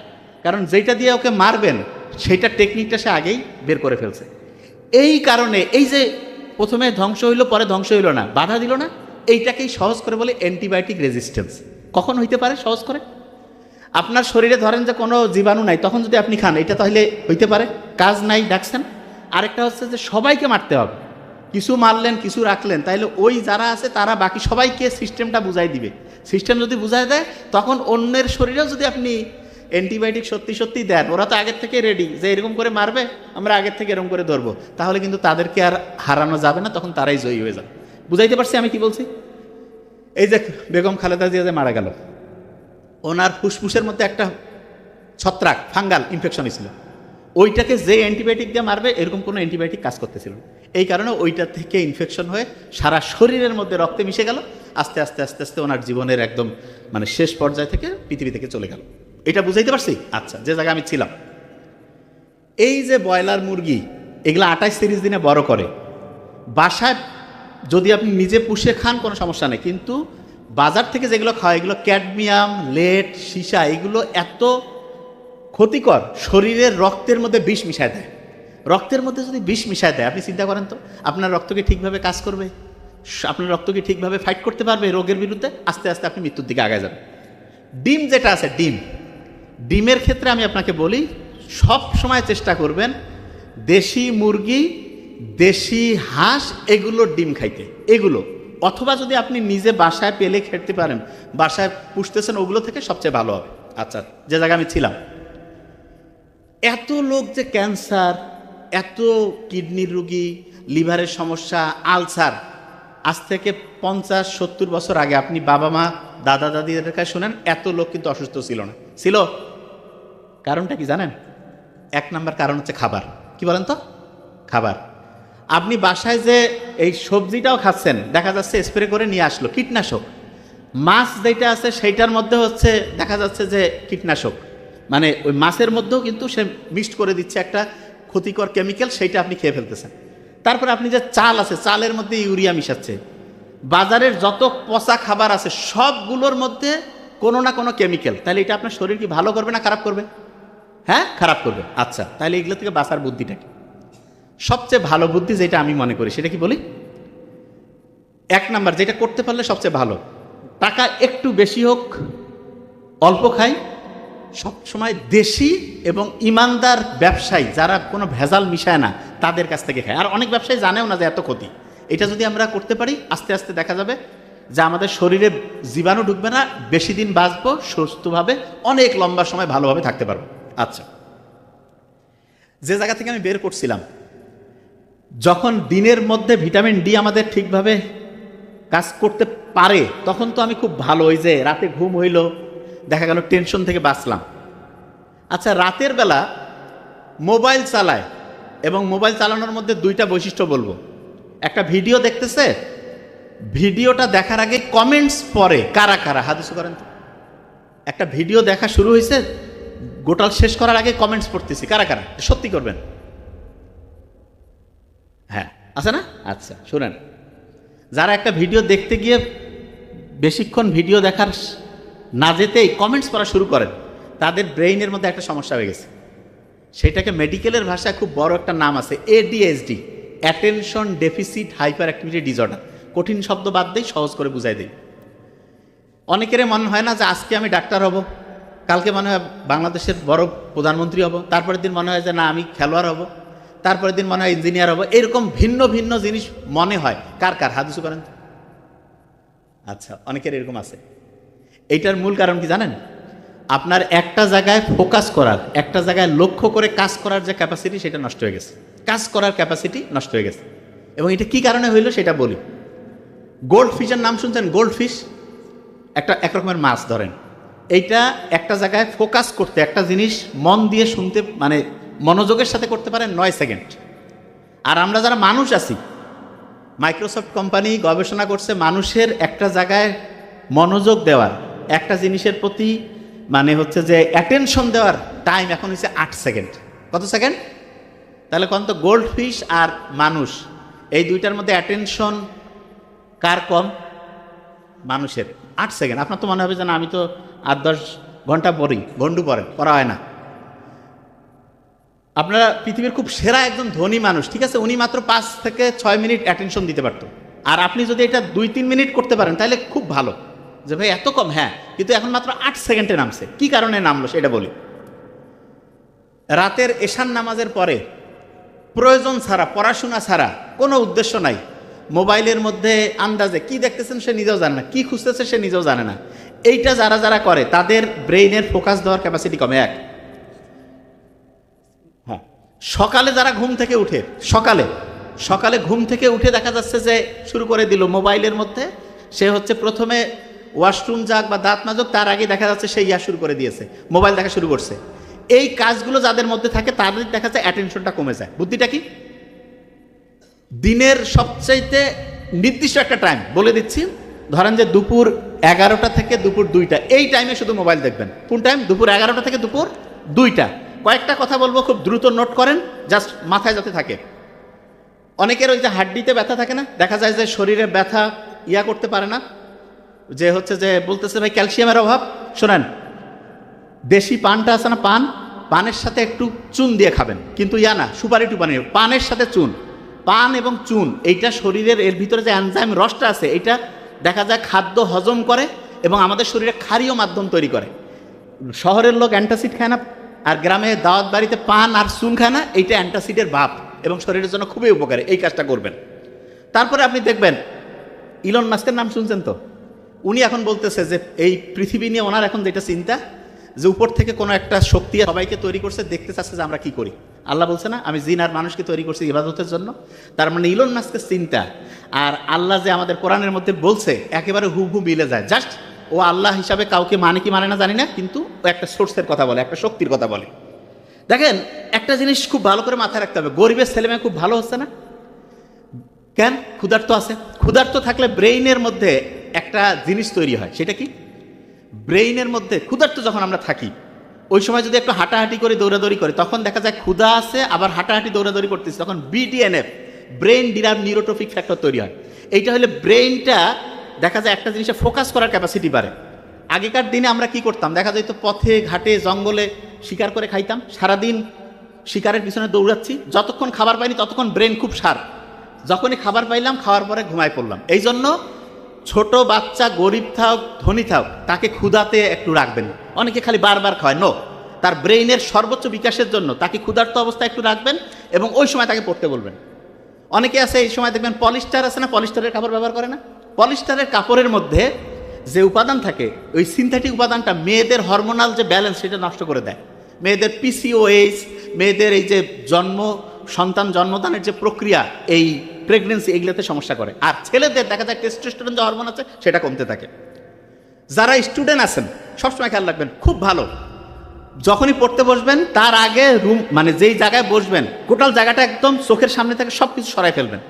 কারণ যেটা দিয়ে ওকে মারবেন সেইটা টেকনিকটা সে আগেই বের করে ফেলছে। এই কারণে এই যে প্রথমে ধ্বংস হইলো, পরে ধ্বংস হইল না, বাধা দিল না, এইটাকেই সহজ করে বলে অ্যান্টিবায়োটিক রেজিস্ট্যান্স। কখন হইতে পারে সহজ করে? আপনার শরীরে ধরেন যে কোনো জীবাণু নাই, তখন যদি আপনি খান, এটা তাহলে হইতে পারে। কাজ নাই, ডাকছেন। আরেকটা হচ্ছে যে সবাইকে মারতে হবে, কিছু মারলেন কিছু রাখলেন, তাইলে ওই যারা আছে তারা বাকি সবাইকে সিস্টেমটা বুঝাই দিবে। সিস্টেম যদি বুঝাই দেয়, তখন অন্যের শরীরেও যদি আপনি অ্যান্টিবায়োটিক সত্যি দেন, ওরা তো আগের থেকে রেডি যে এরকম করে মারবে, আমরা আগের থেকে এরকম করে ধরবো, তাহলে কিন্তু তাদেরকে আর হারানো যাবে না, তখন তারাই জয়ী হয়ে যাবে। বুঝাইতে পারছি আমি কি বলছি? এই যে বেগম খালেদা জিয়া যে মারা গেল, ওনার ফুসফুসের মধ্যে একটা ছত্রাক ফাঙ্গাল ইনফেকশন হয়েছিল, ওইটাকে যে অ্যান্টিবায়োটিক দিয়ে মারবে এরকম কোনো অ্যান্টিবায়োটিক কাজ করতেছিল না। এই কারণে ওইটা থেকে ইনফেকশন হয়ে সারা শরীরের মধ্যে রক্তে মিশে গেল। আস্তে আস্তে আস্তে আস্তে ওনার জীবনের একদম মানে শেষ পর্যায় থেকে পৃথিবী থেকে চলে গেল। এটা বুঝাইতে পারছি? আচ্ছা, যে জায়গায় আমি ছিলাম, এই যে ব্রয়লার মুরগি এগুলো 28-30 দিনে বড় করে, বাসায় যদি আপনি নিজে পুষে খান কোনো সমস্যা নেই, কিন্তু বাজার থেকে যেগুলো খাওয়া, এগুলো ক্যাডমিয়াম, লেড, সীসা, এগুলো এত ক্ষতিকর, শরীরের রক্তের মধ্যে বিষ মিশায় দেয়। রক্তের মধ্যে যদি বিষ মিশায় দেয়, আপনি চিন্তা করেন তো, আপনার রক্তকে ঠিকভাবে কাজ করবে? আপনার রক্তকে ঠিকভাবে ফাইট করতে পারবে রোগের বিরুদ্ধে? আস্তে আস্তে আপনি মৃত্যুর দিকে আগায় যাবেন। ডিম যেটা আছে, ডিমের ক্ষেত্রে আমি আপনাকে বলি, সব সময় চেষ্টা করবেন দেশি মুরগি, দেশি হাঁস, এগুলোর ডিম খাইতে, এগুলো। অথবা যদি আপনি নিজে বাসায় পেলে খেতে পারেন, বাসায় পুষতেছেন, ওগুলো থেকে সবচেয়ে ভালো হবে। আচ্ছা, যে জায়গায় আমি ছিলাম, এত লোক যে ক্যান্সার, এত কিডনির রুগী, লিভারের সমস্যা, আলসার, আজ থেকে 50-70 বছর আগে আপনি বাবা মা দাদা দাদিদের কাছে শুনেন, এত লোক কিন্তু অসুস্থ ছিল না। ছিল? কারণটা কি জানেন? এক নাম্বার কারণ হচ্ছে খাবার। কি বলেন তো? খাবার। আপনি বাসায় যে এই সবজিটাও খাচ্ছেন, দেখা যাচ্ছে স্প্রে করে নিয়ে আসলো কীটনাশক। মাছ যেটা আছে সেইটার মধ্যে হচ্ছে দেখা যাচ্ছে যে কীটনাশক, মানে ওই মাছের মধ্যেও কিন্তু সে মিক্সড করে দিচ্ছে একটা ক্ষতিকর কেমিক্যাল, সেইটা আপনি খেয়ে ফেলতেছেন। তারপরে আপনি যে চাল আছে, চালের মধ্যে ইউরিয়া মিশাচ্ছে। বাজারের যত পচা খাবার আছে সবগুলোর মধ্যে কোনো না কোনো কেমিক্যাল। তাহলে এটা আপনার শরীর কি ভালো করবে না খারাপ করবে? হ্যাঁ, খারাপ করবে। আচ্ছা, তাহলে এগুলো থেকে বাঁচার বুদ্ধিটা কি? সবচেয়ে ভালো বুদ্ধি যেটা আমি মনে করি সেটা কি বলি? এক নাম্বার যেটা করতে পারলে সবচেয়ে ভালো, টাকা একটু বেশি হোক, অল্প খাই, সবসময় দেশি এবং ইমানদার ব্যবসায়ী যারা কোনো ভেজাল মিশায় না তাদের কাছ থেকে খায়। আর অনেক ব্যবসায়ী জানেও না যে এত ক্ষতি। এটা যদি আমরা করতে পারি, আস্তে আস্তে দেখা যাবে যে আমাদের শরীরে জীবাণু ঢুকবে না, বেশি দিন বাঁচবো সুস্থভাবে, অনেক লম্বা সময় ভালোভাবে থাকতে পারবো। আচ্ছা, যে জায়গা থেকে আমি বের করছিলাম, যখন দিনের মধ্যে ভিটামিন ডি আমাদের ঠিকভাবে কাজ করতে পারে তখন তো আমি খুব ভালো, ওই যে রাতে ঘুম হইল, দেখা গেল টেনশন থেকে বাঁচলাম। আচ্ছা, রাতের বেলা মোবাইল চালায় এবং মোবাইল চালানোর মধ্যে দুইটা বৈশিষ্ট্য বলবো। একটা ভিডিও দেখতেছে, ভিডিওটা দেখার আগে কমেন্টস পড়ে কারা কারা, হাত উঁচু করেন তো। একটা ভিডিও দেখা শুরু হয়েছে, গোটাল শেষ করার আগে কমেন্টস পড়তেছি, কারা কারা সত্যি করবেন? হ্যাঁ, আছে না? আচ্ছা শুনেন, যারা একটা ভিডিও দেখতে গিয়ে বেশিক্ষণ ভিডিও দেখার না যেতেই কমেন্টস পড়া শুরু করেন, তাদের ব্রেইনের মধ্যে একটা সমস্যা হয়ে গেছে। সেটাকে মেডিকেলের ভাষায় খুব বড় একটা নাম আছে, ADHD, attention deficit hyper activity disorder. কঠিন শব্দ বাদ দেই, সহজ করে বুঝাই দেই। অনেকের মনে হয় না যে আজকে আমি ডাক্তার হব, কালকে মনে হয় বাংলাদেশের বড় প্রধানমন্ত্রী হব, তারপরের দিন মনে হয় যে না আমি খেলোয়াড় হব, তারপরের দিন মনে হয় ইঞ্জিনিয়ার হব। এরকম ভিন্ন ভিন্ন জিনিস মনে হয়। কার কার হাত উঁচু করেন? আচ্ছা, অনেকের এরকম আছে। এইটার মূল কারণ কি জানেন? আপনার একটা জায়গায় ফোকাস করার, একটা জায়গায় লক্ষ্য করে কাজ করার যে ক্যাপাসিটি, সেটা নষ্ট হয়ে গেছে। কাজ করার ক্যাপাসিটি নষ্ট হয়ে গেছে। এবং এটা কি কারণে হইল সেটা বলি। গোল্ড ফিশের নাম শুনছেন? গোল্ড ফিশ একটা একরকমের মাছ ধরেন। এইটা একটা জায়গায় ফোকাস করতে, একটা জিনিস মন দিয়ে শুনতে, মানে মনোযোগের সাথে করতে পারেন 9 সেকেন্ড। আর আমরা যারা মানুষ আছি, মাইক্রোসফট কোম্পানি গবেষণা করছে মানুষের একটা জায়গায় মনোযোগ দেওয়ার, একটা জিনিসের প্রতি মানে হচ্ছে যে অ্যাটেনশন দেওয়ার টাইম এখন হচ্ছে 8 সেকেন্ড। কত সেকেন্ড? তাহলে কোন তো গোল্ড ফিশ আর মানুষ, এই দুইটার মধ্যে অ্যাটেনশন কার কম? মানুষের। 8 সেকেন্ড। আপনার তো মনে হবে যে না আমি তো 8-10 ঘন্টা পড়ি, ঘন্টু পড়া হয় না। আপনারা পৃথিবীর খুব সেরা একজন ধনী মানুষ, ঠিক আছে, উনি মাত্র 5 থেকে 6 মিনিট অ্যাটেনশন দিতে পারতো। আর আপনি যদি এটা 2-3 মিনিট করতে পারেন তাহলে খুব ভালো। যে ভাই এত কম, হ্যাঁ, কিন্তু এখন মাত্র 8 সেকেন্ডে নামছে। কি কারণে নামলো সেটা বলি। রাতের এশার নামাজের পরে প্রয়োজন ছাড়া, পড়াশোনা ছাড়া, কোনো উদ্দেশ্য নাই, মোবাইলের মধ্যে আন্দাজে কি দেখতেছেন সে নিজেও জানে না, কি খুঁজতেছে সে নিজেও জানে না। এইটা যারা যারা করে তাদের ব্রেইনের ফোকাস দেওয়ার ক্যাপাসিটি কমে। এক, হ্যাঁ, সকালে যারা ঘুম থেকে উঠে, সকালে ঘুম থেকে উঠে দেখা যাচ্ছে যে শুরু করে দিল মোবাইলের মধ্যে, সে হচ্ছে প্রথমে ওয়াশরুম যাক বা দাঁত মাজুক, তার আগে দেখা যাচ্ছে সে শুরু করে দিয়েছে, মোবাইল দেখা শুরু করছে। এই কাজগুলো যাদের মধ্যে থাকে তাদের দেখা যায় অ্যাটেনশনটা কমে যায়। বুদ্ধিটা কি? দিনের সবচাইতে নির্দিষ্ট একটা টাইম বলে দিচ্ছি, ধরেন যে দুপুর 11টা থেকে দুপুর 2টা, এই টাইমে শুধু মোবাইল দেখবেন। কোন টাইম? দুপুর 11টা থেকে দুপুর 2টা। কয়েকটা কথা বলবো, খুব দ্রুত নোট করেন, জাস্ট মাথায় যাতে থাকে। অনেকের ওই যে হাড্ডিতে ব্যথা থাকে না, দেখা যায় যে শরীরে ব্যথা করতে পারে না, যে হচ্ছে যে বলতেছে ভাই ক্যালসিয়ামের অভাব। শোনেন, দেশি পানটা আছে না, পানের সাথে একটু চুন দিয়ে খাবেন, কিন্তু না সুপারি টুপানি, পানের সাথে চুন। পান এবং চুন এইটা শরীরের, এর ভিতরে যে এনজাইম রসটা আছে, এইটা দেখা যায় খাদ্য হজম করে এবং আমাদের শরীরে ক্ষারীয় মাধ্যম তৈরি করে। শহরের লোক অ্যান্টাসিড খায় না, আর গ্রামে দাওয়াত বাড়িতে পান আর চুন খায় না, এইটা অ্যান্টাসিডের ভাব এবং শরীরের জন্য খুবই উপকারী। এই কাজটা করবেন। তারপরে আপনি দেখবেন ইলন মাস্কের নাম শুনছেন তো, উনি এখন বলতেছে যে এই পৃথিবী নিয়ে ওনার এখন যেটা চিন্তা, যে উপর থেকে কোনো একটা শক্তি সবাইকে তৈরি করছে, দেখতে চাচ্ছে যে আমরা কি করি। আল্লাহ বলছে না, আমি জিন আর মানুষকে তৈরি করছি ইবাদতের জন্য। তার মানে ইলন মাস্কের চিন্তা আর আল্লাহ যে আমাদের কোরআনের মধ্যে বলছে একেবারে হুবহু মিলে যায়। জাস্ট ও আল্লাহ হিসাবে কাউকে মানে কি মানে না জানি না, কিন্তু ও একটা সোর্সের কথা বলে, একটা শক্তির কথা বলে। দেখেন, একটা জিনিস খুব ভালো করে মাথায় রাখতে হবে, গরিবের ছেলেমেয়ে খুব ভালো হচ্ছে না কেন? ক্ষুধার্ত আছে। ক্ষুধার্ত থাকলে ব্রেইনের মধ্যে একটা জিনিস তৈরি হয়, সেটা কি? ব্রেইনের মধ্যে ক্ষুধার্ত যখন আমরা থাকি, ওই সময় যদি একটু হাঁটাহাঁটি করে দৌড়াদৌড়ি করে, তখন দেখা যায় ক্ষুধা আছে, আবার হাঁটাহাঁটি দৌড়াদৌড়ি করতেছি, তখন BDNF, brain derived neurotrophic factor তৈরি হয়। এইটা হলে ব্রেইনটা দেখা যায় একটা জিনিসে ফোকাস করার ক্যাপাসিটি বাড়ে। আগেকার দিনে আমরা কি করতাম, দেখা যেত পথে ঘাটে জঙ্গলে শিকার করে খাইতাম, সারাদিন শিকারের পিছনে দৌড়াচ্ছি, যতক্ষণ খাবার পাইনি ততক্ষণ ব্রেন খুব শার্প, যখনই খাবার পাইলাম খাওয়ার পরে ঘুমায় পড়লাম। এই জন্য ছোট বাচ্চা গরিব থাক ধনী থাক, তাকে ক্ষুধাতে একটু রাখবেন। অনেকে খালি বারবার খায়, নো, তার ব্রেইনের সর্বোচ্চ বিকাশের জন্য তাকে ক্ষুধার্ত অবস্থায় একটু রাখবেন এবং ওই সময় তাকে পড়তে বলবেন। অনেকে আছে এই সময় দেখবেন পলিস্টার আছে না, পলিস্টারের কাপড় ব্যবহার করে না। পলিস্টারের কাপড়ের মধ্যে যে উপাদান থাকে, ওই সিনথেটিক উপাদানটা মেয়েদের হরমোনাল যে ব্যালেন্স সেটা নষ্ট করে দেয়। মেয়েদের PCOS, মেয়েদের এই যে সন্তান জন্মদানের যে প্রক্রিয়া, এই প্রেগনেন্সি, এগুলোতে সমস্যা করে। আর ছেলেদের দেখা যায় টেস্টোস্টেরন যে হরমোন আছে সেটা কমতে থাকে। যারা স্টুডেন্ট আছেন সবসময় খেয়াল রাখবেন, খুব ভালো, যখনই পড়তে বসবেন তার আগে রুম মানে যেই জায়গায় বসবেন টোটাল জায়গাটা একদম চোখের সামনে থেকে সব কিছু সরাই ফেলবেন।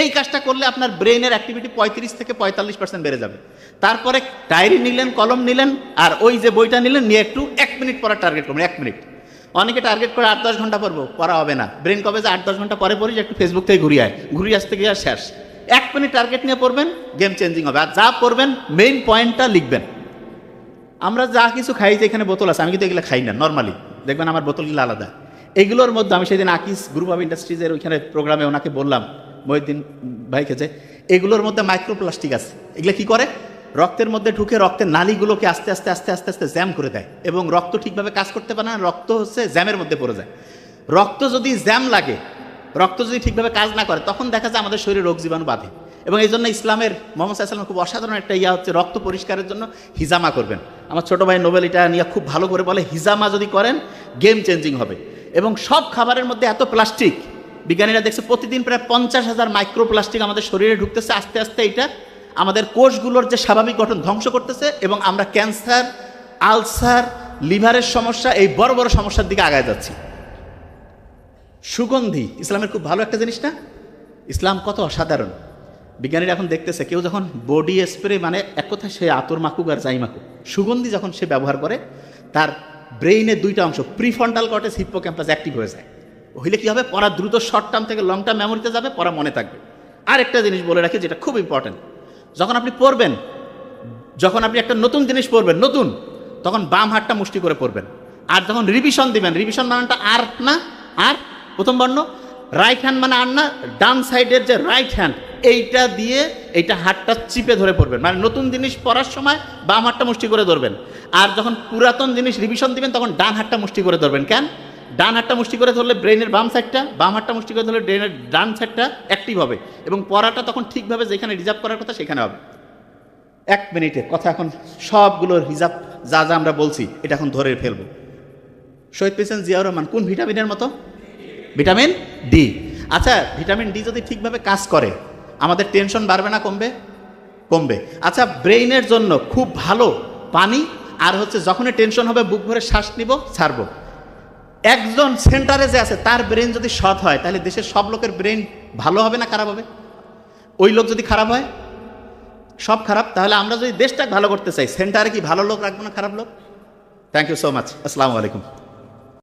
এই কাজটা করলে আপনার ব্রেইনের অ্যাক্টিভিটি 35 থেকে 45% বেড়ে যাবে। তারপরে ডায়েরি নিলেন, কলম নিলেন, আর ওই যে বইটা নিলেন, নিয়ে একটু 1 মিনিট পড়ার টার্গেট করবেন। 1 মিনিট। অনেকে টার্গেট করে 8-10 ঘন্টা পড়বো, পড়া হবে না। ব্রেন কবে যে 8-10 ঘন্টা পরে পড়ি, যে একটু ফেসবুক থেকে ঘুরিয়ে আসতে গিয়ে শেষ। 1 মিনিট টার্গেট নিয়ে পড়বেন, গেম চেঞ্জিং হবে। আর যা পড়বেন মেইন পয়েন্টটা লিখবেন। আমরা যা কিছু খাই, যে এখানে বোতল আছে, আমি কিন্তু এগুলো খাই না নর্মালি, দেখবেন আমার বোতলগুলো আলাদা। এগুলোর মধ্যে আমি সেদিন আকিস গ্রুপ অফ ইন্ডাস্ট্রিজের ওইখানে প্রোগ্রামে ওনাকে বললাম, মহিউদ্দিন ভাইকে, যে এগুলোর মধ্যে মাইক্রোপ্লাস্টিক আছে। এগুলো কি করে? রক্তের মধ্যে ঢুকে রক্তের নালীগুলোকে আস্তে আস্তে আস্তে আস্তে আস্তে জ্যাম করে দেয় এবং রক্ত ঠিকভাবে কাজ করতে পারে না, রক্ত হচ্ছে জ্যামের মধ্যে পড়ে যায়। রক্ত যদি জ্যাম লাগে, রক্ত যদি ঠিকভাবে কাজ না করে, তখন দেখা যায় আমাদের শরীরে রোগ জীবাণু বাঁধে। এবং এই জন্য ইসলামের মোহাম্মদ সাল্লাল্লাহু আলাইহি ওয়াসাল্লাম খুব অসাধারণ একটা হচ্ছে, রক্ত পরিষ্কারের জন্য হিজামা করবেন। আমার ছোটো ভাই নোবেল এটা নিয়ে খুব ভালো করে বলে, হিজামা যদি করেন গেম চেঞ্জিং হবে। এবং সব খাবারের মধ্যে এত প্লাস্টিক, বিজ্ঞানীরা দেখছে প্রতিদিন প্রায় 50,000 মাইক্রোপ্লাস্টিক আমাদের শরীরে ঢুকতেছে। আস্তে আস্তে এটা আমাদের কোষগুলোর যে স্বাভাবিক গঠন ধ্বংস করতেছে এবং আমরা ক্যান্সার, আলসার, লিভারের সমস্যা, এই বড় বড় সমস্যার দিকে আগায় যাচ্ছি। সুগন্ধি ইসলামের খুব ভালো একটা জিনিস না? ইসলাম কত অসাধারণ। বিজ্ঞানীরা এখন দেখতেছে, কেউ যখন বডি স্প্রে, মানে এক কথায় সে আতর মাকুক আর যাই মাকুক, সুগন্ধি যখন সে ব্যবহার করে, তার ব্রেইনের 2টা অংশ, প্রিফ্রন্টাল কর্টেক্স, হিপ্পোক্যাম্পাস অ্যাক্টিভ হয়ে যায়। হইলে কি হবে? পড়া দ্রুত শর্ট টার্ম থেকে লং টার্ম মেমোরিতে যাবে, পড়া মনে থাকবে। আর একটা জিনিস বলে রাখি যেটা খুব ইম্পর্টেন্ট, যখন আপনি পড়বেন, যখন আপনি একটা নতুন জিনিস পড়বেন, নতুন, তখন বাম হাতটা মুষ্টি করে পড়বেন। আর যখন রিভিশন দিবেন, রিভিশন মানেটা আর না, আর প্রথম বর্ণ, রাইট হ্যান্ড মানে আর না, ডান সাইডের যে রাইট হ্যান্ড, এইটা দিয়ে এইটা হাতটা চিপে ধরে পড়বেন। মানে নতুন জিনিস পড়ার সময় বাম হাতটা মুষ্টি করে ধরবেন, আর যখন পুরাতন জিনিস রিভিশন দিবেন তখন ডান হাতটা মুষ্টি করে ধরবেন। কেন? ডান হাতটা মুষ্টি করে ধরলে ব্রেনের বাম সাইডটা, বাম হাতটা মুষ্টি করে ধরলে ব্রেনের ডান সাইডটা অ্যাক্টিভ হবে এবং পড়াটা তখন ঠিকভাবে যেখানে রিজার্ভ করার কথা সেখানে হবে। 1 মিনিটের কথা এখন সবগুলোর হিসাব যা যা আমরা বলছি এটা এখন ধরে ফেলবো। শহীদ প্রেসিডেন্ট জিয়াউর রহমান কোন ভিটামিনের মতো? Vitamin D. আচ্ছা, ভিটামিন ডি যদি ঠিকভাবে কাজ করে, আমাদের টেনশন বাড়বে না কমবে? কমবে। আচ্ছা, ব্রেইনের জন্য খুব ভালো পানি, আর হচ্ছে যখনই টেনশন হবে বুক ভরে শ্বাস নিব, ছাড়বো। একজন সেন্টারে যে আছে তার ব্রেন যদি সৎ হয়, তাহলে দেশের সব লোকের ব্রেন ভালো হবে না খারাপ হবে? ওই লোক যদি খারাপ হয়, সব খারাপ। তাহলে আমরা যদি দেশটা ভালো করতে চাই, সেন্টারে কি ভালো লোক রাখবো না খারাপ লোক? Thank you so much. আসসালামু আলাইকুম।